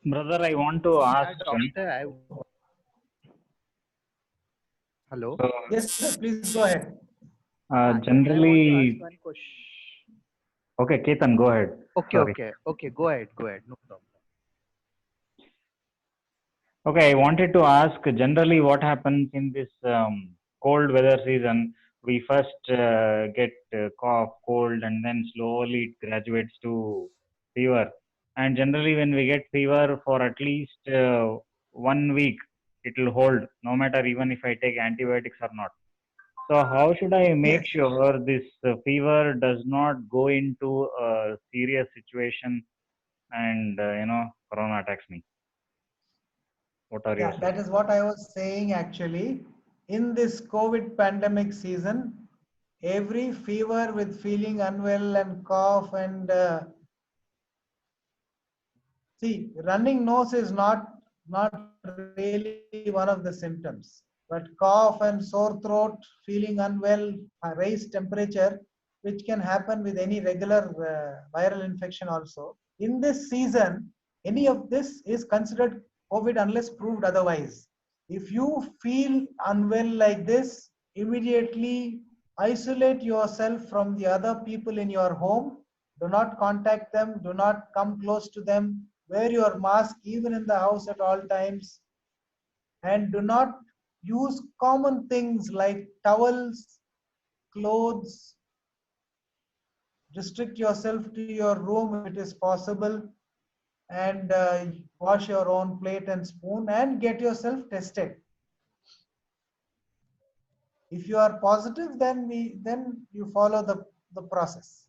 Brother, I want to ask.
Doctor, hello.
Yes, sir. Please go ahead.
Generally, okay, Ketan, go ahead.
Okay. Go ahead. No problem.
Okay, I wanted to ask. Generally, what happens in this cold weather season? We first get cough, cold, and then slowly it graduates to fever. And generally, when we get fever for at least 1 week, it will hold, no matter even if I take antibiotics or not. So how should I make sure this fever does not go into a serious situation and corona attacks me? What are your
that is what I was saying actually. In this COVID pandemic season, every fever with feeling unwell and cough and see, running nose is not really one of the symptoms, but cough and sore throat, feeling unwell, raised temperature, which can happen with any regular viral infection also. In this season, any of this is considered COVID unless proved otherwise. If you feel unwell like this, immediately isolate yourself from the other people in your home. Do not contact them. Do not come close to them. Wear your mask even in the house at all times. And do not use common things like towels, clothes. Restrict yourself to your room if it is possible. And wash your own plate and spoon and get yourself tested. If you are positive, then you follow the process.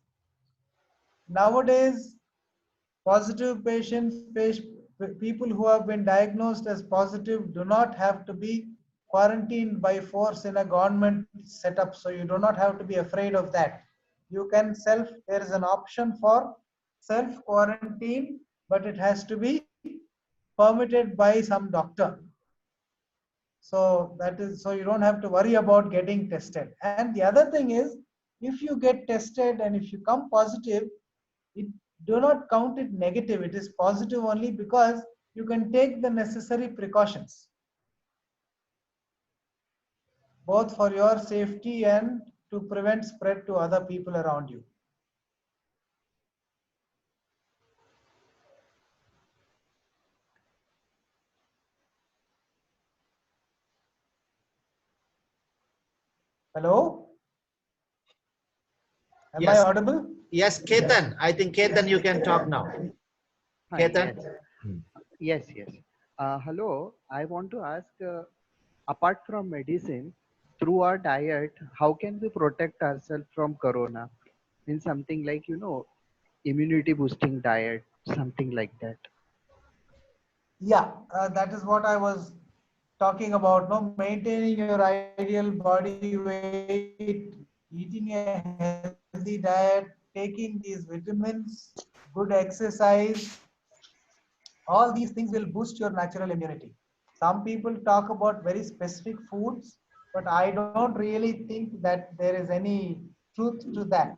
Nowadays, positive patients, people who have been diagnosed as positive do not have to be quarantined by force in a government setup. So you do not have to be afraid of that. You can there is an option for self-quarantine, but it has to be permitted by some doctor. So so you don't have to worry about getting tested. And the other thing is, if you get tested and if you come positive, do not count it negative. It is positive only because you can take the necessary precautions, both for your safety and to prevent spread to other people around you. Hello? Am I
Yes.
audible?
Yes, Ketan. I think Ketan, you can talk now.
Hi,
Ketan.
yes. Hello, I want to ask, apart from medicine, through our diet, how can we protect ourselves from corona? In something like, immunity boosting diet, something like that.
Yeah, that is what I was talking about. No, maintaining your ideal body weight, eating a healthy diet, taking these vitamins, good exercise, all these things will boost your natural immunity. Some people talk about very specific foods, but I don't really think that there is any truth to that.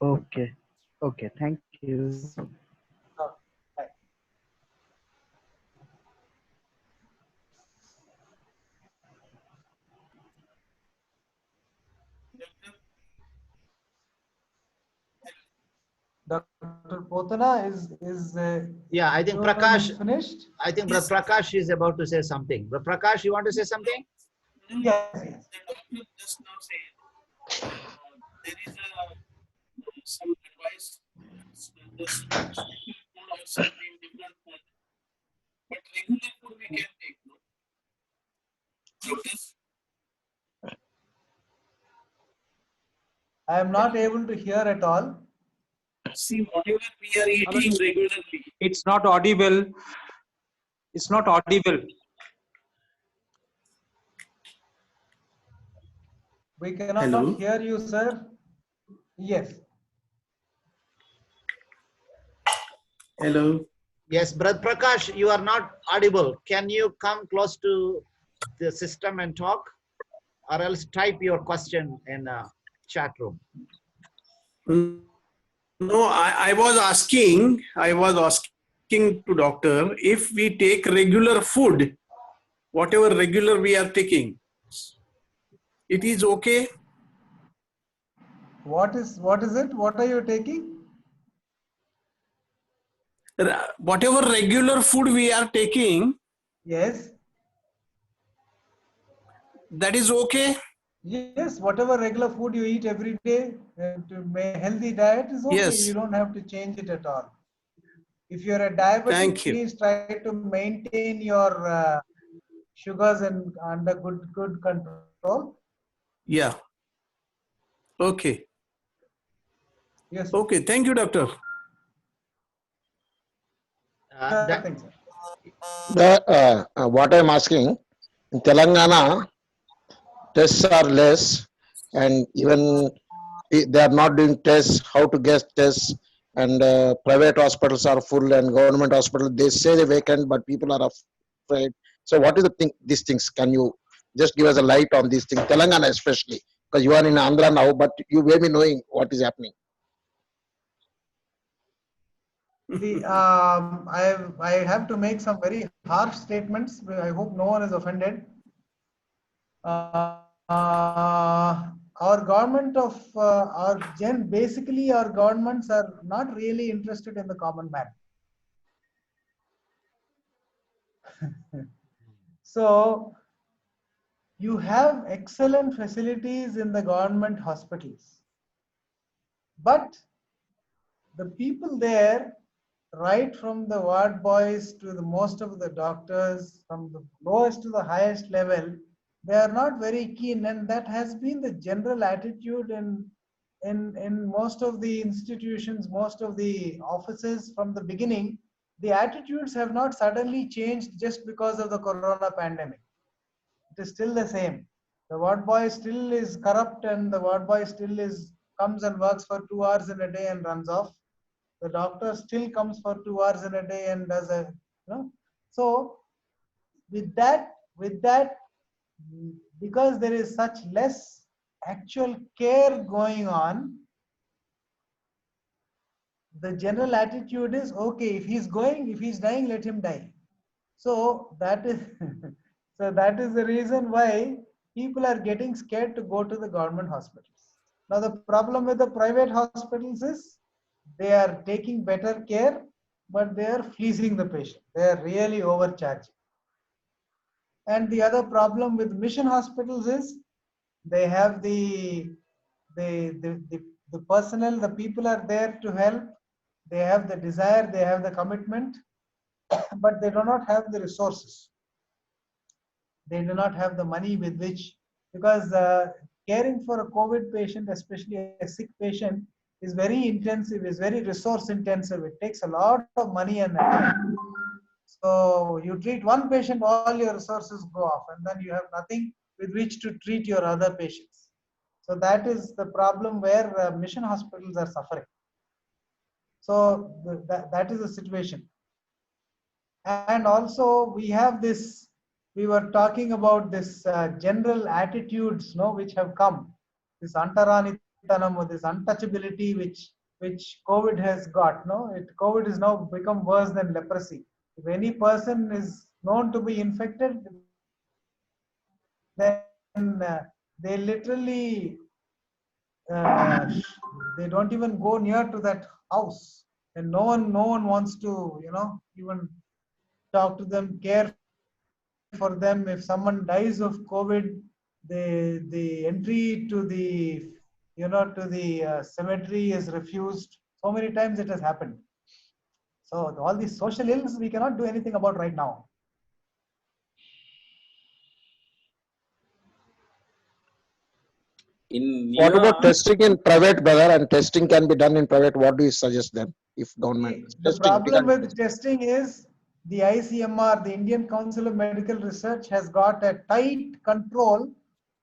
Okay. Okay. Thank you.
Right. Dr. Potana is
Yeah, I think
your turn
Prakash.
is finished.
I think Prakash is about to say something. Prakash, you want to say something?
Yes.
The doctor just now said there is some advice. There's specific food or something different food, but regular food we can take. No? Doctors?
I am not able to hear at all.
See, whatever we are eating regularly.
It's not audible. It's not audible.
We cannot
Hello?
hear you, sir. Yes.
Hello?
Yes, Brother Prakash, you are not audible. Can you come close to the system and talk? Or else type your question in chat room.
No, I was asking to doctor if we take regular food, whatever regular we are taking, it is okay?
What is it? What are you taking?
Whatever regular food we are taking,
Yes.
that is okay?
Yes, whatever regular food you eat every day to make a healthy diet is okay.
Yes.
You don't have to change it at all. If you're a diabetic,
Thank you.
please try to maintain your sugars and under good control.
Yeah. Okay.
Yes.
Okay. Thank you, doctor.
Thanks, sir.
What I'm asking, in Telangana, tests are less, and even they are not doing tests, how to get tests, and private hospitals are full and government hospitals, they say they're vacant, but people are afraid. So what is the thing, these things? Can you just give us a light on these things? Telangana especially, because you are in Andhra now, but you may be knowing what is happening.
See, I have to make some very harsh statements. I hope no one is offended. Our government basically our governments are not really interested in the common man. So you have excellent facilities in the government hospitals, but the people there, right from the ward boys to the most of the doctors, from the lowest to the highest level, they are not very keen, and that has been the general attitude in most of the institutions, most of the offices from the beginning. The attitudes have not suddenly changed just because of the corona pandemic. It is still the same. The ward boy still is corrupt, and the ward boy still comes and works for 2 hours in a day and runs off. The doctor still comes for 2 hours in a day and does so with that, because there is such less actual care going on, the general attitude is okay, if he's dying, let him die. So that is So that is the reason why people are getting scared to go to the government hospitals. Now the problem with the private hospitals is they are taking better care, but they are fleecing the patient. They are really overcharging. And the other problem with mission hospitals is they have the personnel, the people are there to help. They have the desire, they have the commitment, but they do not have the resources. They do not have the money with which, because caring for a COVID patient, especially a sick patient, is very intensive, is very resource intensive. It takes a lot of money and time. So you treat one patient, all your resources go off, and then you have nothing with which to treat your other patients. So that is the problem where mission hospitals are suffering. So that is the situation. And also we have this, we were talking about this general attitudes, no, which have come, this antaranitanam, or this untouchability which COVID has got, no, COVID has now become worse than leprosy. If any person is known to be infected, then they literally they don't even go near to that house, and no one wants to, even talk to them, care for them. If someone dies of COVID, the entry to the cemetery is refused. So many times it has happened. So all these social ills we cannot do anything about right now.
In New
What about
York,
testing in private, brother? And testing can be done in private. What do you suggest then? If government
The
testing,
problem
regarding
with testing is the ICMR, the Indian Council of Medical Research, has got a tight control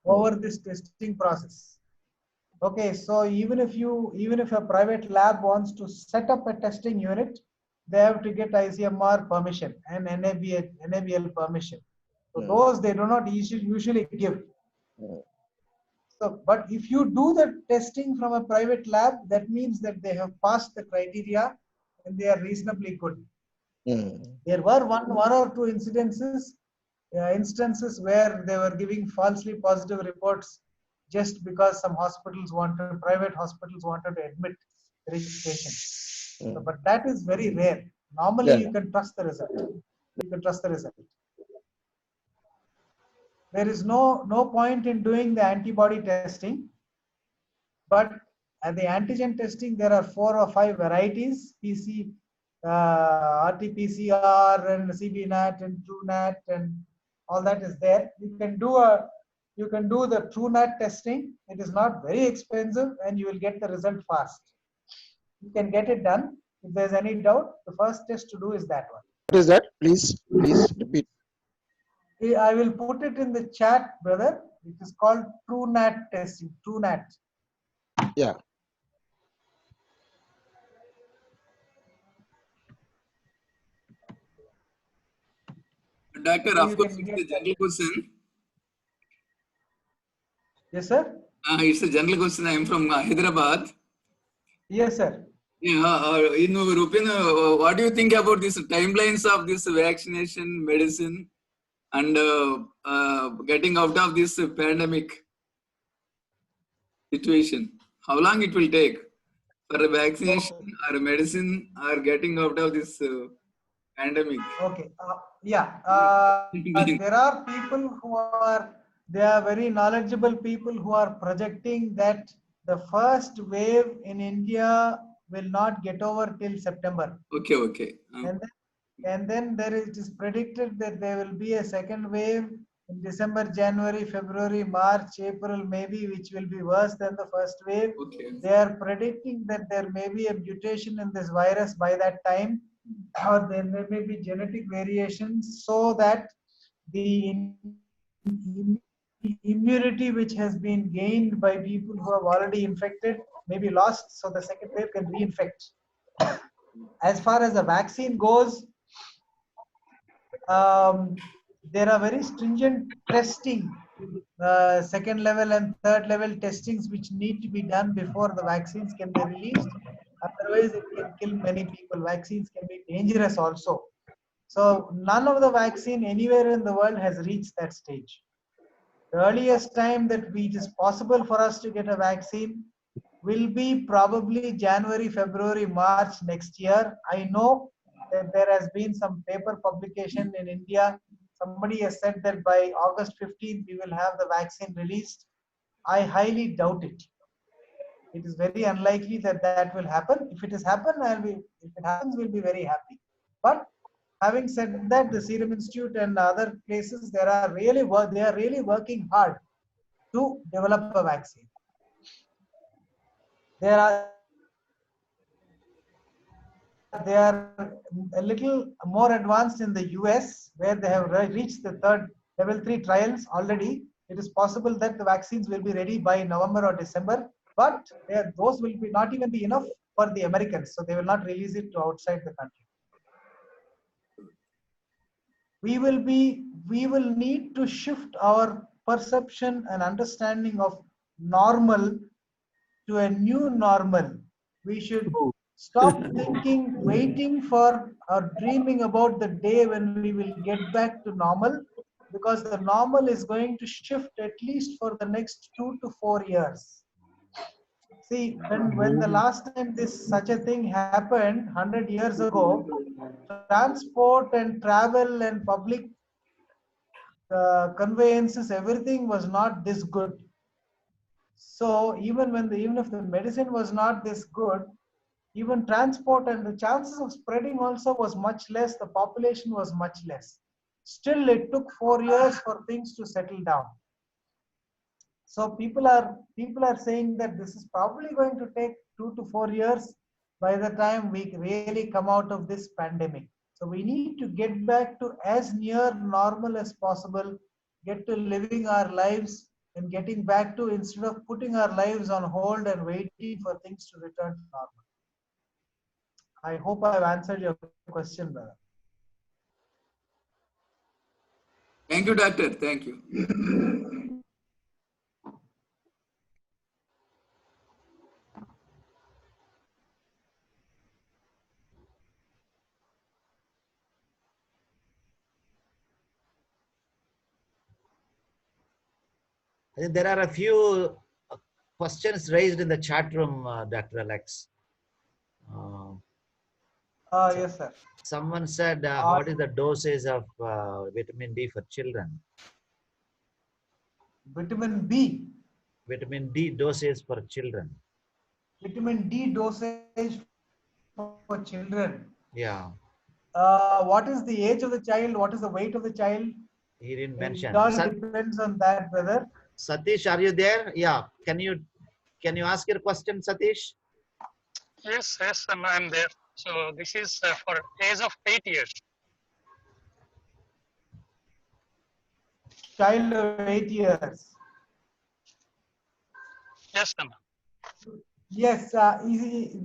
over this testing process. Okay, so even if a private lab wants to set up a testing unit, they have to get ICMR permission and NABL permission. So those they do not usually give. So, but if you do the testing from a private lab, that means that they have passed the criteria and they are reasonably good. There were one or two instances where they were giving falsely positive reports just because some private hospitals wanted to admit rich patients. So, but that is very rare. Normally, you can trust the result. You can trust the result. There is no point in doing the antibody testing, but at the antigen testing, there are 4 or 5 varieties: RT-PCR and CBNAT and TrueNAT, and all that is there. You can do the TrueNAT testing. It is not very expensive, and you will get the result fast. You can get it done. If there's any doubt, the first test to do is that one.
what is that? Please repeat.
I will put it in the chat, brother. It is called TrueNAT testing. TrueNAT.
Yeah.
Doctor,
So
of
you
course,
can
it's a
get
general question.
Yes, sir.
It's a general question. I am from Hyderabad.
Yes, sir.
Yeah, in your opinion, what do you think about these timelines of this vaccination, medicine, and getting out of this pandemic situation? How long it will take for a vaccination or medicine or getting out of this pandemic?
Okay. Yeah. There are people they are very knowledgeable people who are projecting that the first wave in India will not get over till September.
Okay.
And then it is predicted that there will be a second wave in December, January, February, March, April, maybe, which will be worse than the first wave.
Okay.
They are predicting that there may be a mutation in this virus by that time, or there may be genetic variations, so that the immunity which has been gained by people who have already infected may be lost, so the second wave can reinfect. As far as the vaccine goes, there are very stringent testing, second level and third level testings, which need to be done before the vaccines can be released. Otherwise, it can kill many people. Vaccines can be dangerous also. So none of the vaccine anywhere in the world has reached that stage. The earliest time that it is possible for us to get a vaccine will be probably January, February, March next year. I know that there has been some paper publication in India. Somebody has said that by August 15th we will have the vaccine released. I highly doubt it. It is very unlikely that that will happen. If it has happened, if it happens, we'll be very happy. But having said that, the Serum Institute and other places, they are really working hard to develop a vaccine. They are a little more advanced in the US, where they have reached the level 3 trials already. It is possible that the vaccines will be ready by November or December, but those will not even be enough for the Americans, so they will not release it to outside the country. We will need to shift our perception and understanding of normal to a new normal. We should stop thinking, waiting for or dreaming about the day when we will get back to normal, because the normal is going to shift at least for the next 2 to 4 years. See, when the last time such a thing happened 100 years ago, transport and travel and public conveyances, everything was not this good. So even if the medicine was not this good, even transport and the chances of spreading also was much less. The population was much less. Still, it took 4 years for things to settle down. So people are saying that this is probably going to take 2 to 4 years by the time we really come out of this pandemic. So we need to get back to as near normal as possible, get to living our lives and getting back to, instead of putting our lives on hold and waiting for things to return to normal. I hope I've answered your question, brother.
Thank you, doctor. Thank you.
I think there are a few questions raised in the chat room, Dr. Alex.
Yes, sir.
Someone said, what is the dosage of vitamin D for children?
Vitamin B.
Vitamin D dosage for children.
Vitamin D dosage for children.
Yeah.
What is the age of the child? What is the weight of the child?
He didn't mention.
It all depends on that, brother.
Satish, are you there? Yeah. Can you ask your question, Satish?
Yes, I'm there. So this is for age of 8 years.
Child of 8 years.
Yes, sir.
Yes,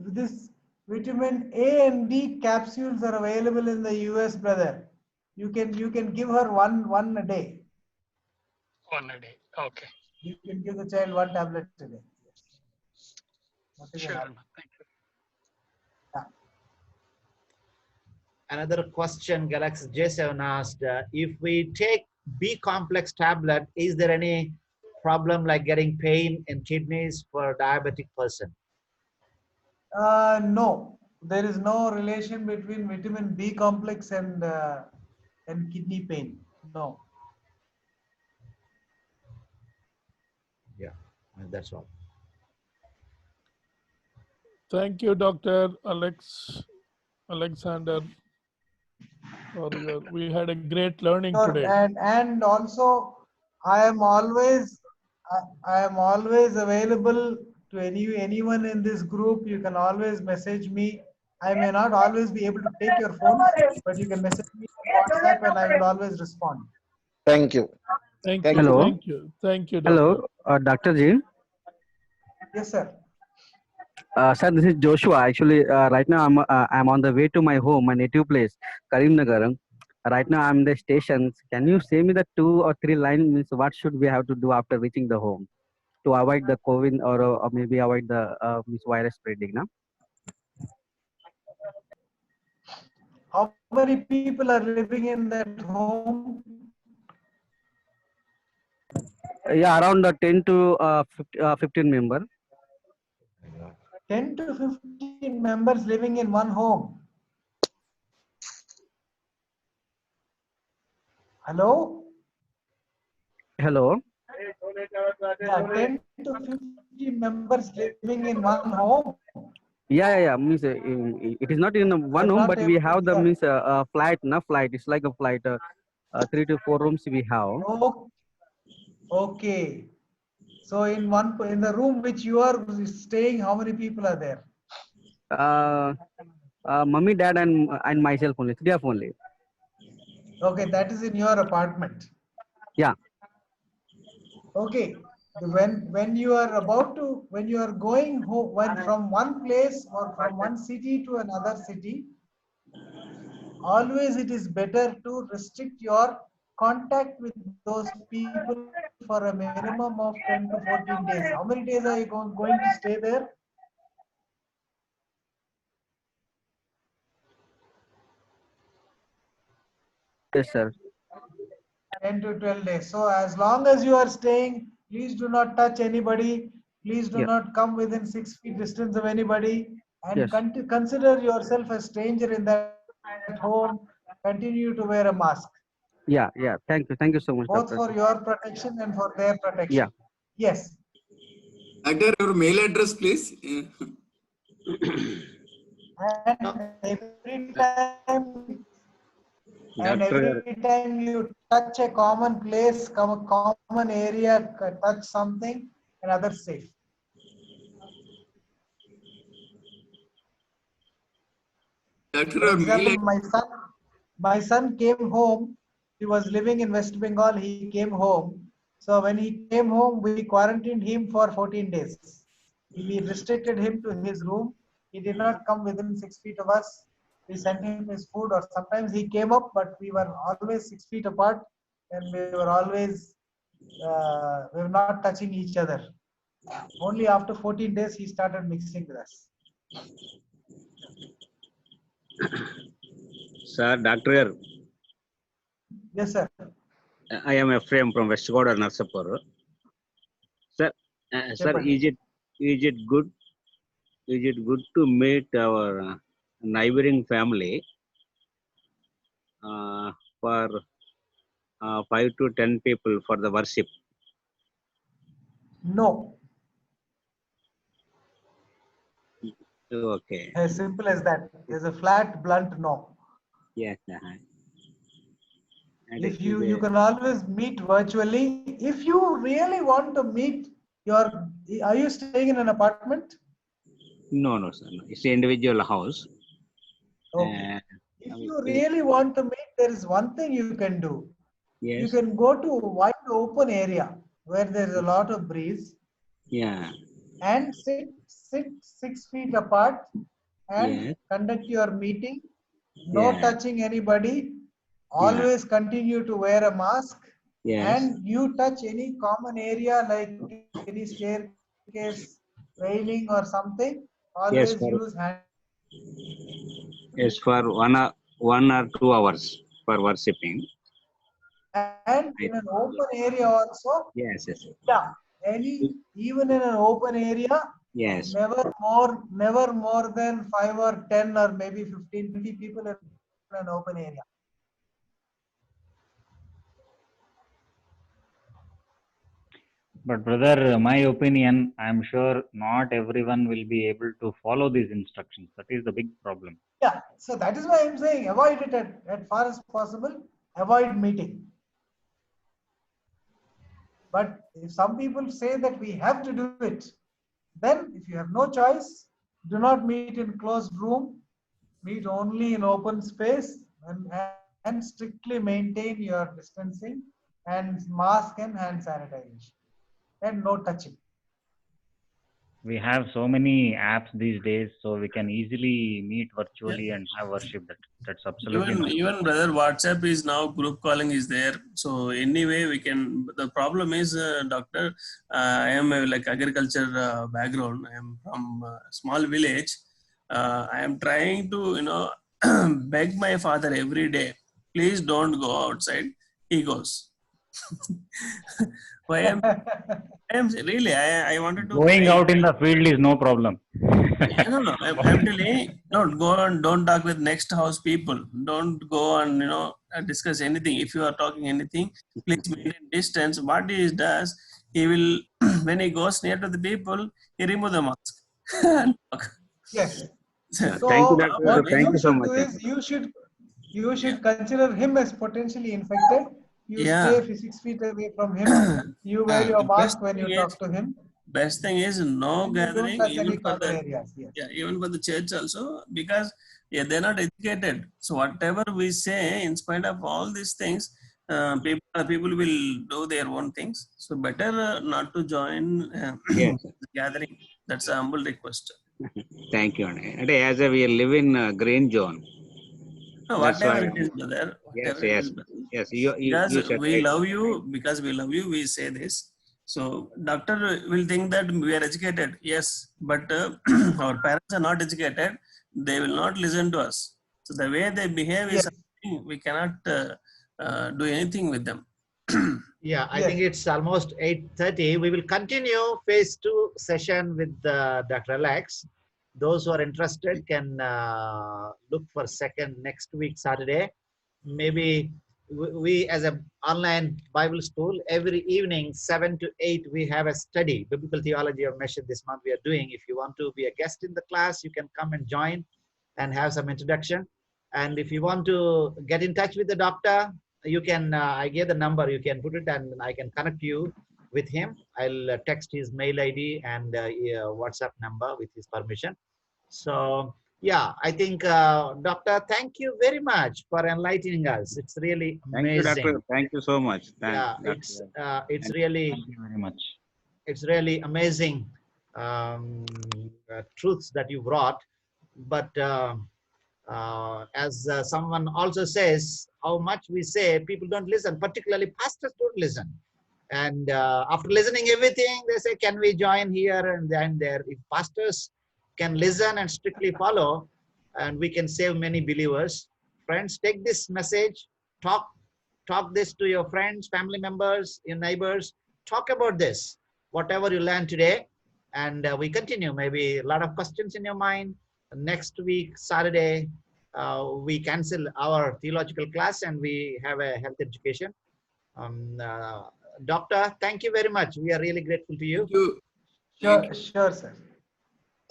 this vitamin A and D capsules are available in the US, brother. You can give her one a day.
One a day. Okay.
You can give the child 1 tablet a day.
Sure. Thank you.
Yeah.
Another question Galaxy J7 asked, if we take B complex tablet, is there any problem like getting pain in kidneys for a diabetic person?
No, there is no relation between vitamin B complex and kidney pain. No.
Yeah, that's all.
Thank you, Dr. Alexander. We had a great learning today.
And also, I am always available to anyone in this group. You can always message me. I may not always be able to take your phone, but you can message me on WhatsApp and I will always respond.
Thank you.
Thank
you.
you.
Hello.
Thank you. Thank you, Doctor.
Hello, Dr. Ji.
Yes, sir.
Sir, this is Joshua. Actually, right now I'm on the way to my home, my native place, Karimnagar. Right now I'm in the stations. Can you say me the 2 or 3 lines? What should we have to do after reaching the home to avoid the COVID or maybe avoid the virus spreading? No?
How many people are living in that home?
Yeah, around 10 to 15 member.
10 to 15 members living in one home. Hello?
Hello.
Yeah, 10 to 15 members living in one home.
Yeah. Means it is not in one
I'm
home,
not
but we
able to
have the
hear.
means flight. No flight. It's like a flight. 3 to 4 rooms we have.
Oh, okay. So in the room which you are staying, how many people are there?
Mummy, dad, and myself only. 3 of only.
Okay, that is in your apartment.
Yeah.
Okay. When you are going home, from one place or from one city to another city, always it is better to restrict your contact with those people for a minimum of 10 to 14 days. How many days are you going to stay there?
Yes, sir.
10 to 12 days. So as long as you are staying, please do not touch anybody. Please do
Yeah.
not come within 6 feet distance of anybody. And
Yes.
consider yourself a stranger in that home. Continue to wear a mask,
Yeah. Thank you so much,
both
doctor.
for your protection and for their protection.
Yeah.
Yes.
Doctor, your mail address, please.
And every time you touch a common place, common area, touch something, another safe.
Doctor,
For
your mail
example, my son came home. He was living in West Bengal. He came home. So when he came home, we quarantined him for 14 days. We restricted him to his room. He did not come within 6 feet of us. We sent him his food, or sometimes he came up, but we were always 6 feet apart, and we were not touching each other. Only after 14 days he started mixing with us.
Sir, Doctor.
Yes, sir.
I am Ephraim from West Goda, Narsapur. Sir, sir, is it good? Is it good to meet our neighboring family for 5 to 10 people for the worship?
No.
Okay.
As simple as that. There's a flat, blunt no.
Yes.
If you can always meet virtually. If you really want to meet are you staying in an apartment?
No, sir. No. It's an individual house.
Okay. If you really want to meet, there is one thing you can do.
Yes.
You can go to a wide open area where there is a lot of breeze.
Yeah.
And sit 6 feet apart and
Yes.
conduct your meeting. No
Yeah.
touching anybody. Always continue to wear a mask.
Yes.
And you touch any common area like any staircase, railing or something, always use hand.
Yes, for 1 or 2 hours for worshipping.
And in an open area also.
Yes.
Yeah. Even in an open area.
Yes.
Never more than 5 or 10 or maybe 15, 20 people in an open area.
But brother, my opinion, I'm sure not everyone will be able to follow these instructions. That is the big problem.
Yeah, so that is why I'm saying avoid it at far as possible. Avoid meeting. But if some people say that we have to do it, then if you have no choice, do not meet in closed room. Meet only in open space and strictly maintain your distancing and mask and hand sanitization. And no touching.
We have so many apps these days, so we can easily meet virtually and have worship. That's absolutely
even brother, WhatsApp is now, group calling is there. So anyway, we can. The problem is, doctor, I am like agriculture background. I am from a small village. I am trying to beg my father every day, please don't go outside. He goes. Why I'm really, I wanted to
Going
cry.
out in the field is no problem.
No. I'm telling, don't go and don't talk with next house people. Don't go and discuss anything. If you are talking anything, please maintain distance. What he does, he will when he goes near to the people, he remove the mask. And talk.
Yes.
So,
So
Thank you, Doctor.
what
Thank
you
you so
should
much.
do is you should consider him as potentially infected. You
Yeah.
stay 6 feet away from him. You wear your
Best
mask when you
thing
talk
is,
to him.
best thing is no
And you don't
gathering,
touch
even
any
for
common
the
areas. Yes.
even for the church also, because they're not educated. So whatever we say, in spite of all these things, people will do their own things. So better not to join
Yes.
the gathering. That's a humble request.
Thank you. And as we live in green zone,
No,
that's why.
whatever it is, brother.
Yes,
Whatever it
yes,
is, brother.
yes. You
Because
said
we
right.
love you, we say this. So doctor will think that we are educated. Yes, but our parents are not educated. They will not listen to us. So the way they behave is
Yes.
something we cannot do anything with them.
Yeah, I
Yes.
think it's almost 8:30. We will continue phase 2 session with Dr. Alex. Those who are interested can look for second next week, Saturday. Maybe we as an online Bible school, every evening, 7 to 8, we have a study, Biblical Theology of Meshach this month we are doing. If you want to be a guest in the class, you can come and join and have some introduction. And if you want to get in touch with the doctor, you can, I gave the number, you can put it and I can connect you with him. I'll text his mail ID and WhatsApp number with his permission. So yeah, I think, Doctor, thank you very much for enlightening us. It's really
Thank you,
amazing.
Doctor. Thank you so much.
Yeah, it's really,
Thank you very much.
it's really amazing truths that you brought. But as someone also says, how much we say, people don't listen, particularly pastors don't listen. And after listening everything, they say, can we join here and then there? If pastors can listen and strictly follow, and we can save many believers. Friends, take this message, talk this to your friends, family members, your neighbors. Talk about this, whatever you learned today, and we continue. Maybe a lot of questions in your mind. Next week, Saturday, we cancel our theological class and we have a health education. Doctor, thank you very much. We are really grateful to you.
Sure, sir.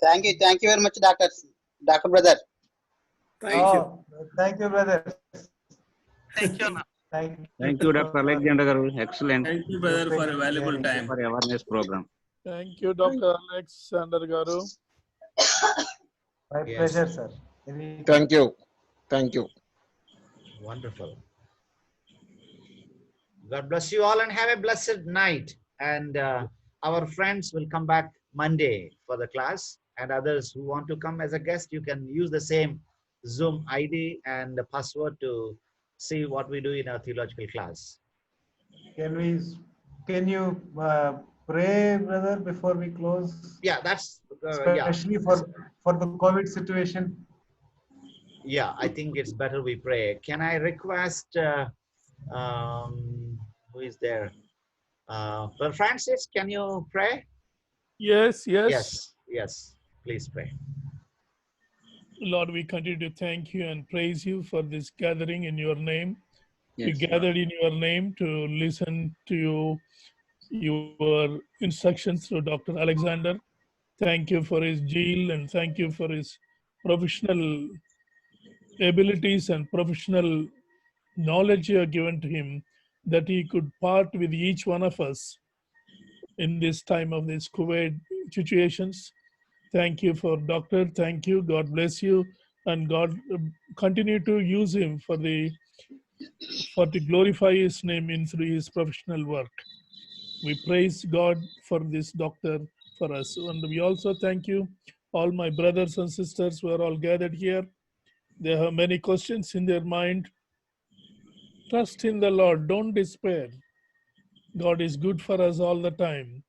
Thank you very much, Doctor brother.
Thank you.
Thank you, brother.
Thank you.
Thank you, Dr. Alexander Garu. Excellent.
Thank you, brother, for a valuable time.
For awareness program.
Thank you, Dr. Alexander Garu.
My
Yes.
pleasure, sir.
Thank you. Thank you.
Wonderful. God bless you all and have a blessed night. And our friends will come back Monday for the class. And others who want to come as a guest, you can use the same Zoom ID and the password to see what we do in our theological class.
Can you pray, brother, before we close?
Yeah, that's
especially for the COVID situation.
Yeah, I think it's better we pray. Can I request who is there? Brother Francis, can you pray?
Yes.
Yes. Please pray.
Lord, we continue to thank you and praise you for this gathering in your name.
Yes,
we gathered in your name to listen to your instructions through Dr. Alexander. Thank you for his zeal and thank you for his professional abilities and professional knowledge you have given to him, that he could part with each one of us in this time of these COVID situations. Thank you for Doctor. Thank you. God bless you. And God continue to use him for to glorify his name in through his professional work. We praise God for this doctor for us. And we also thank you, all my brothers and sisters who are all gathered here. They have many questions in their mind. Trust in the Lord. Don't despair. God is good for us all the time.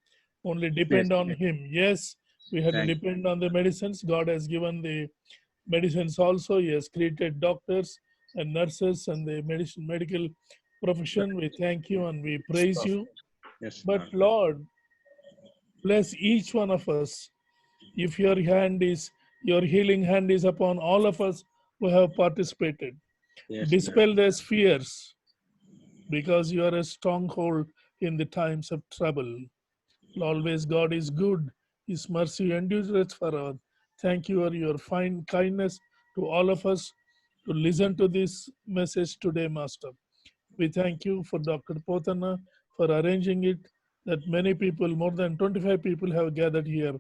Only depend on him. Yes, we have to depend on the medicines. God has given the medicines also. He has created doctors and nurses and the medical profession. We thank you and we praise you.
Yes,
But Lord, bless each one of us. If your healing hand is upon all of us who have participated.
yes,
Dispel their fears, because you are a stronghold in the times of trouble. Always God is good. His mercy endures forever. Thank you for your fine kindness to all of us to listen to this message today, Master. We thank you for Dr. Potana for arranging it, that many people, more than 25 people have gathered here.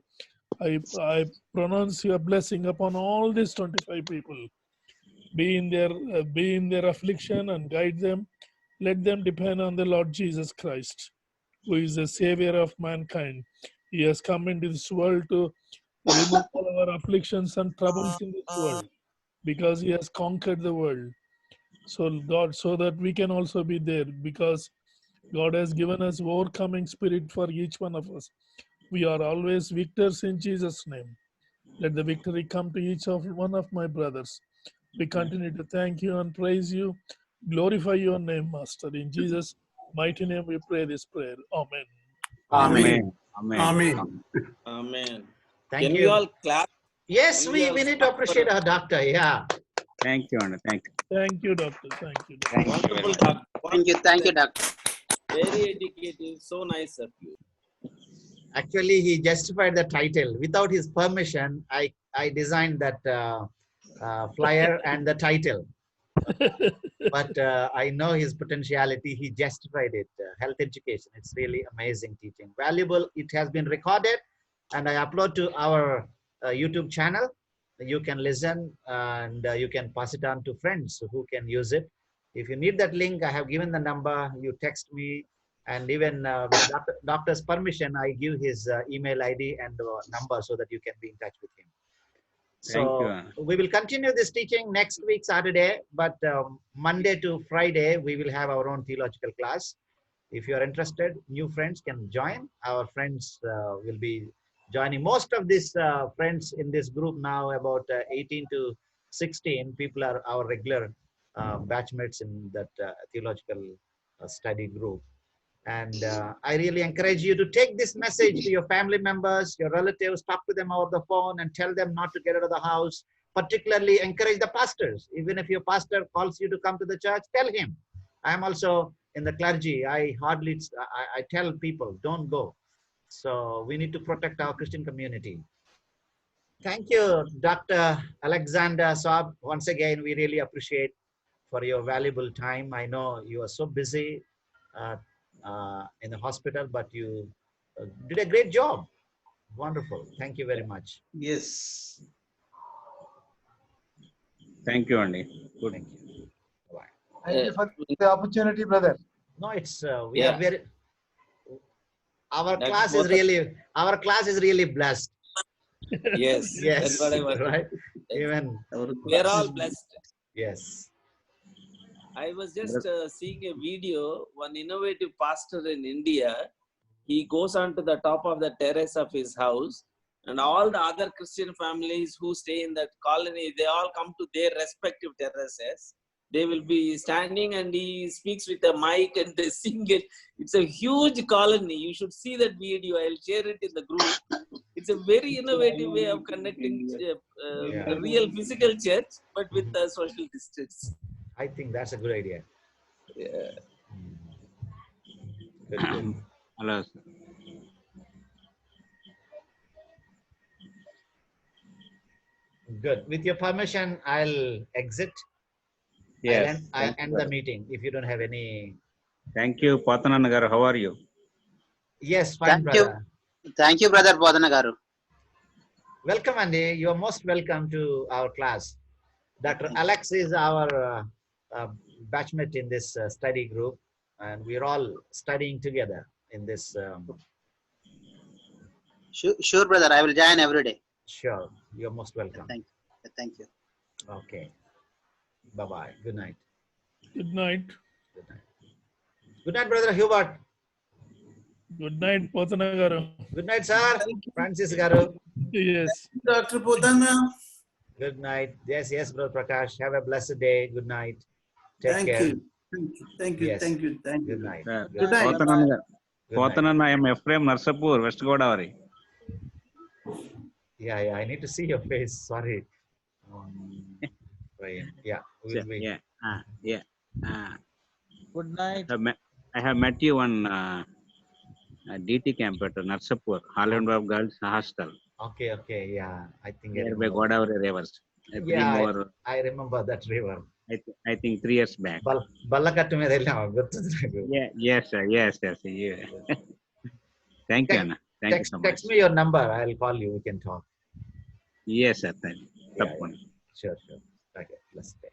I pronounce your blessing upon all these 25 people. Be in their affliction and guide them. Let them depend on the Lord Jesus Christ, who is the Savior of mankind. He has come into this world to remove all our afflictions and troubles in this world, because He has conquered the world. So God, so that we can also be there, because God has given us overcoming spirit for each one of us. We are always victors in Jesus' name. Let the victory come to each of one of my brothers. We continue to thank you and praise you. Glorify your name, Master. In Jesus' mighty name we pray this prayer. Amen.
Amen.
Amen.
Amen.
Amen.
Thank
Can
you.
we all clap?
Yes,
Can
we
all
need to
clap
appreciate
for
our doctor. Yeah.
Thank you, Anna. Thank you.
Thank you, Doctor. Thank you. Doctor.
Thank you very
wonderful
much.
doctor?
Thank you, doctor.
Very educative. So nice of you.
Actually, he justified the title. Without his permission, I designed that flyer and the title. But I know his potentiality. He justified it. Health education. It's really amazing teaching. Valuable. It has been recorded, and I upload to our YouTube channel. You can listen and you can pass it on to friends who can use it. If you need that link, I have given the number. You text me, and even with doctor's permission, I give his email ID and number so that you can be in touch with him.
Thank you,
So
Anna.
we will continue this teaching next week, Saturday, but Monday to Friday, we will have our own theological class. If you are interested, new friends can join. Our friends will be joining. Most of these friends in this group now, about 18 to 16 people are our regular batchmates in that theological study group. And I really encourage you to take this message to your family members, your relatives, talk to them over the phone and tell them not to get out of the house. Particularly encourage the pastors. Even if your pastor calls you to come to the church, tell him. I'm also in the clergy. I tell people, don't go. So we need to protect our Christian community. Thank you, Dr. Alexander Saab. Once again, we really appreciate for your valuable time. I know you are so busy in the hospital, but you did a great job. Wonderful. Thank you very much.
Yes.
Thank you, Andy. Good.
Thank you. Bye.
Thank you for the opportunity, brother.
No, it's we are very. Our class is really blessed.
Yes.
Yes.
That's what I was.
Right. Even
We're all blessed.
yes.
I was just seeing a video. One innovative pastor in India, he goes onto the top of the terrace of his house, and all the other Christian families who stay in that colony, they all come to their respective terraces. They will be standing, and he speaks with a mic and they sing it. It's a huge colony. You should see that video. I'll share it in the group. It's a very innovative way of connecting the real physical church, but with the social distance.
I think that's a good idea.
Yeah.
Good.
Hello, sir.
Good. With your permission, I'll exit.
Yes.
I'll end the meeting if you don't have any.
Thank you, Potana Nagar. How are you?
Yes, fine, brother.
Thank you, brother Bodhana Garu.
Welcome, Andy. You are most welcome to our class. Dr. Alex is our batchmate in this study group, and we're all studying together in this.
Sure, brother. I will join every day.
Sure. You're most welcome.
Thank you.
Okay. Bye-bye. Good night.
Good night.
Good night. Good night, Brother Hubert.
Good night, Potana Garu.
Good night, sir. Francis Garu.
Yes.
Dr. Potana.
Good night. Yes, yes, Brother Prakash. Have a blessed day. Good night. Take
Thank
care.
you. Thank you.
Yes.
Thank you. Thank
Good
you.
night.
Good night.
Potanana,
Good night.
Potanana, I am Ephraim Narsapur, West Godavari.
Yeah, I need to see your face. Sorry. Yeah, we'll be.
Yeah. Yeah.
Good night.
I have met you on DT camp at Narsapur, Holland Girls Hostel,
Okay, yeah. I think I
nearby
remember.
Godavari rivers.
Yeah, I remember that river.
I think 3 years back.
Ballakattu మీద వెళ్ళాము గుర్తుంది నాకు.
Yes, sir. Yes. Yeah. Thank you, Anna. Thank you so much.
Text me your number. I'll call you. We can talk.
Yes, sir. Thank you. Tappandi.
Sure. Okay, blessed day.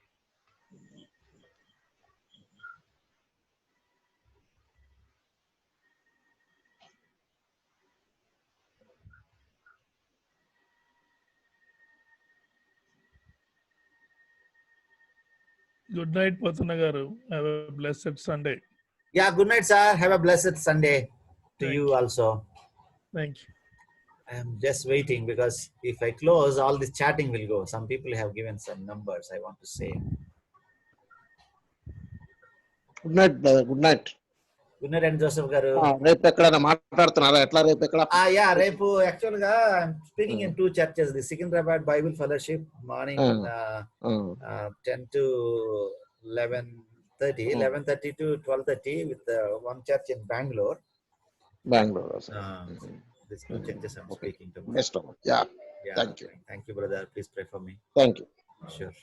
Good night, Patana garu. Have a blessed Sunday.
Yeah, good night, sir. Have a blessed Sunday to
Thank
you also.
Thank you.
I'm just waiting because if I close, all this chatting will go. Some people have given some numbers I want to say.
Good night brother, good night.
Good night అండి Joseph గారు.
రేపు ఎక్కడైనా మాట్లాడుతున్నారా? ఎట్లా రేపు ఎక్కడ?
రేపు actual గా I'm speaking in 2 churches. The Secunderabad Bible fellowship morning 10 to 11:30, 11:30 to 12:30 with one church in Bangalore. These 2 churches I'm speaking to.
Best of luck. Yeah. Thank you.
Thank you, brother. Please pray for me.
Thank you.
Sure.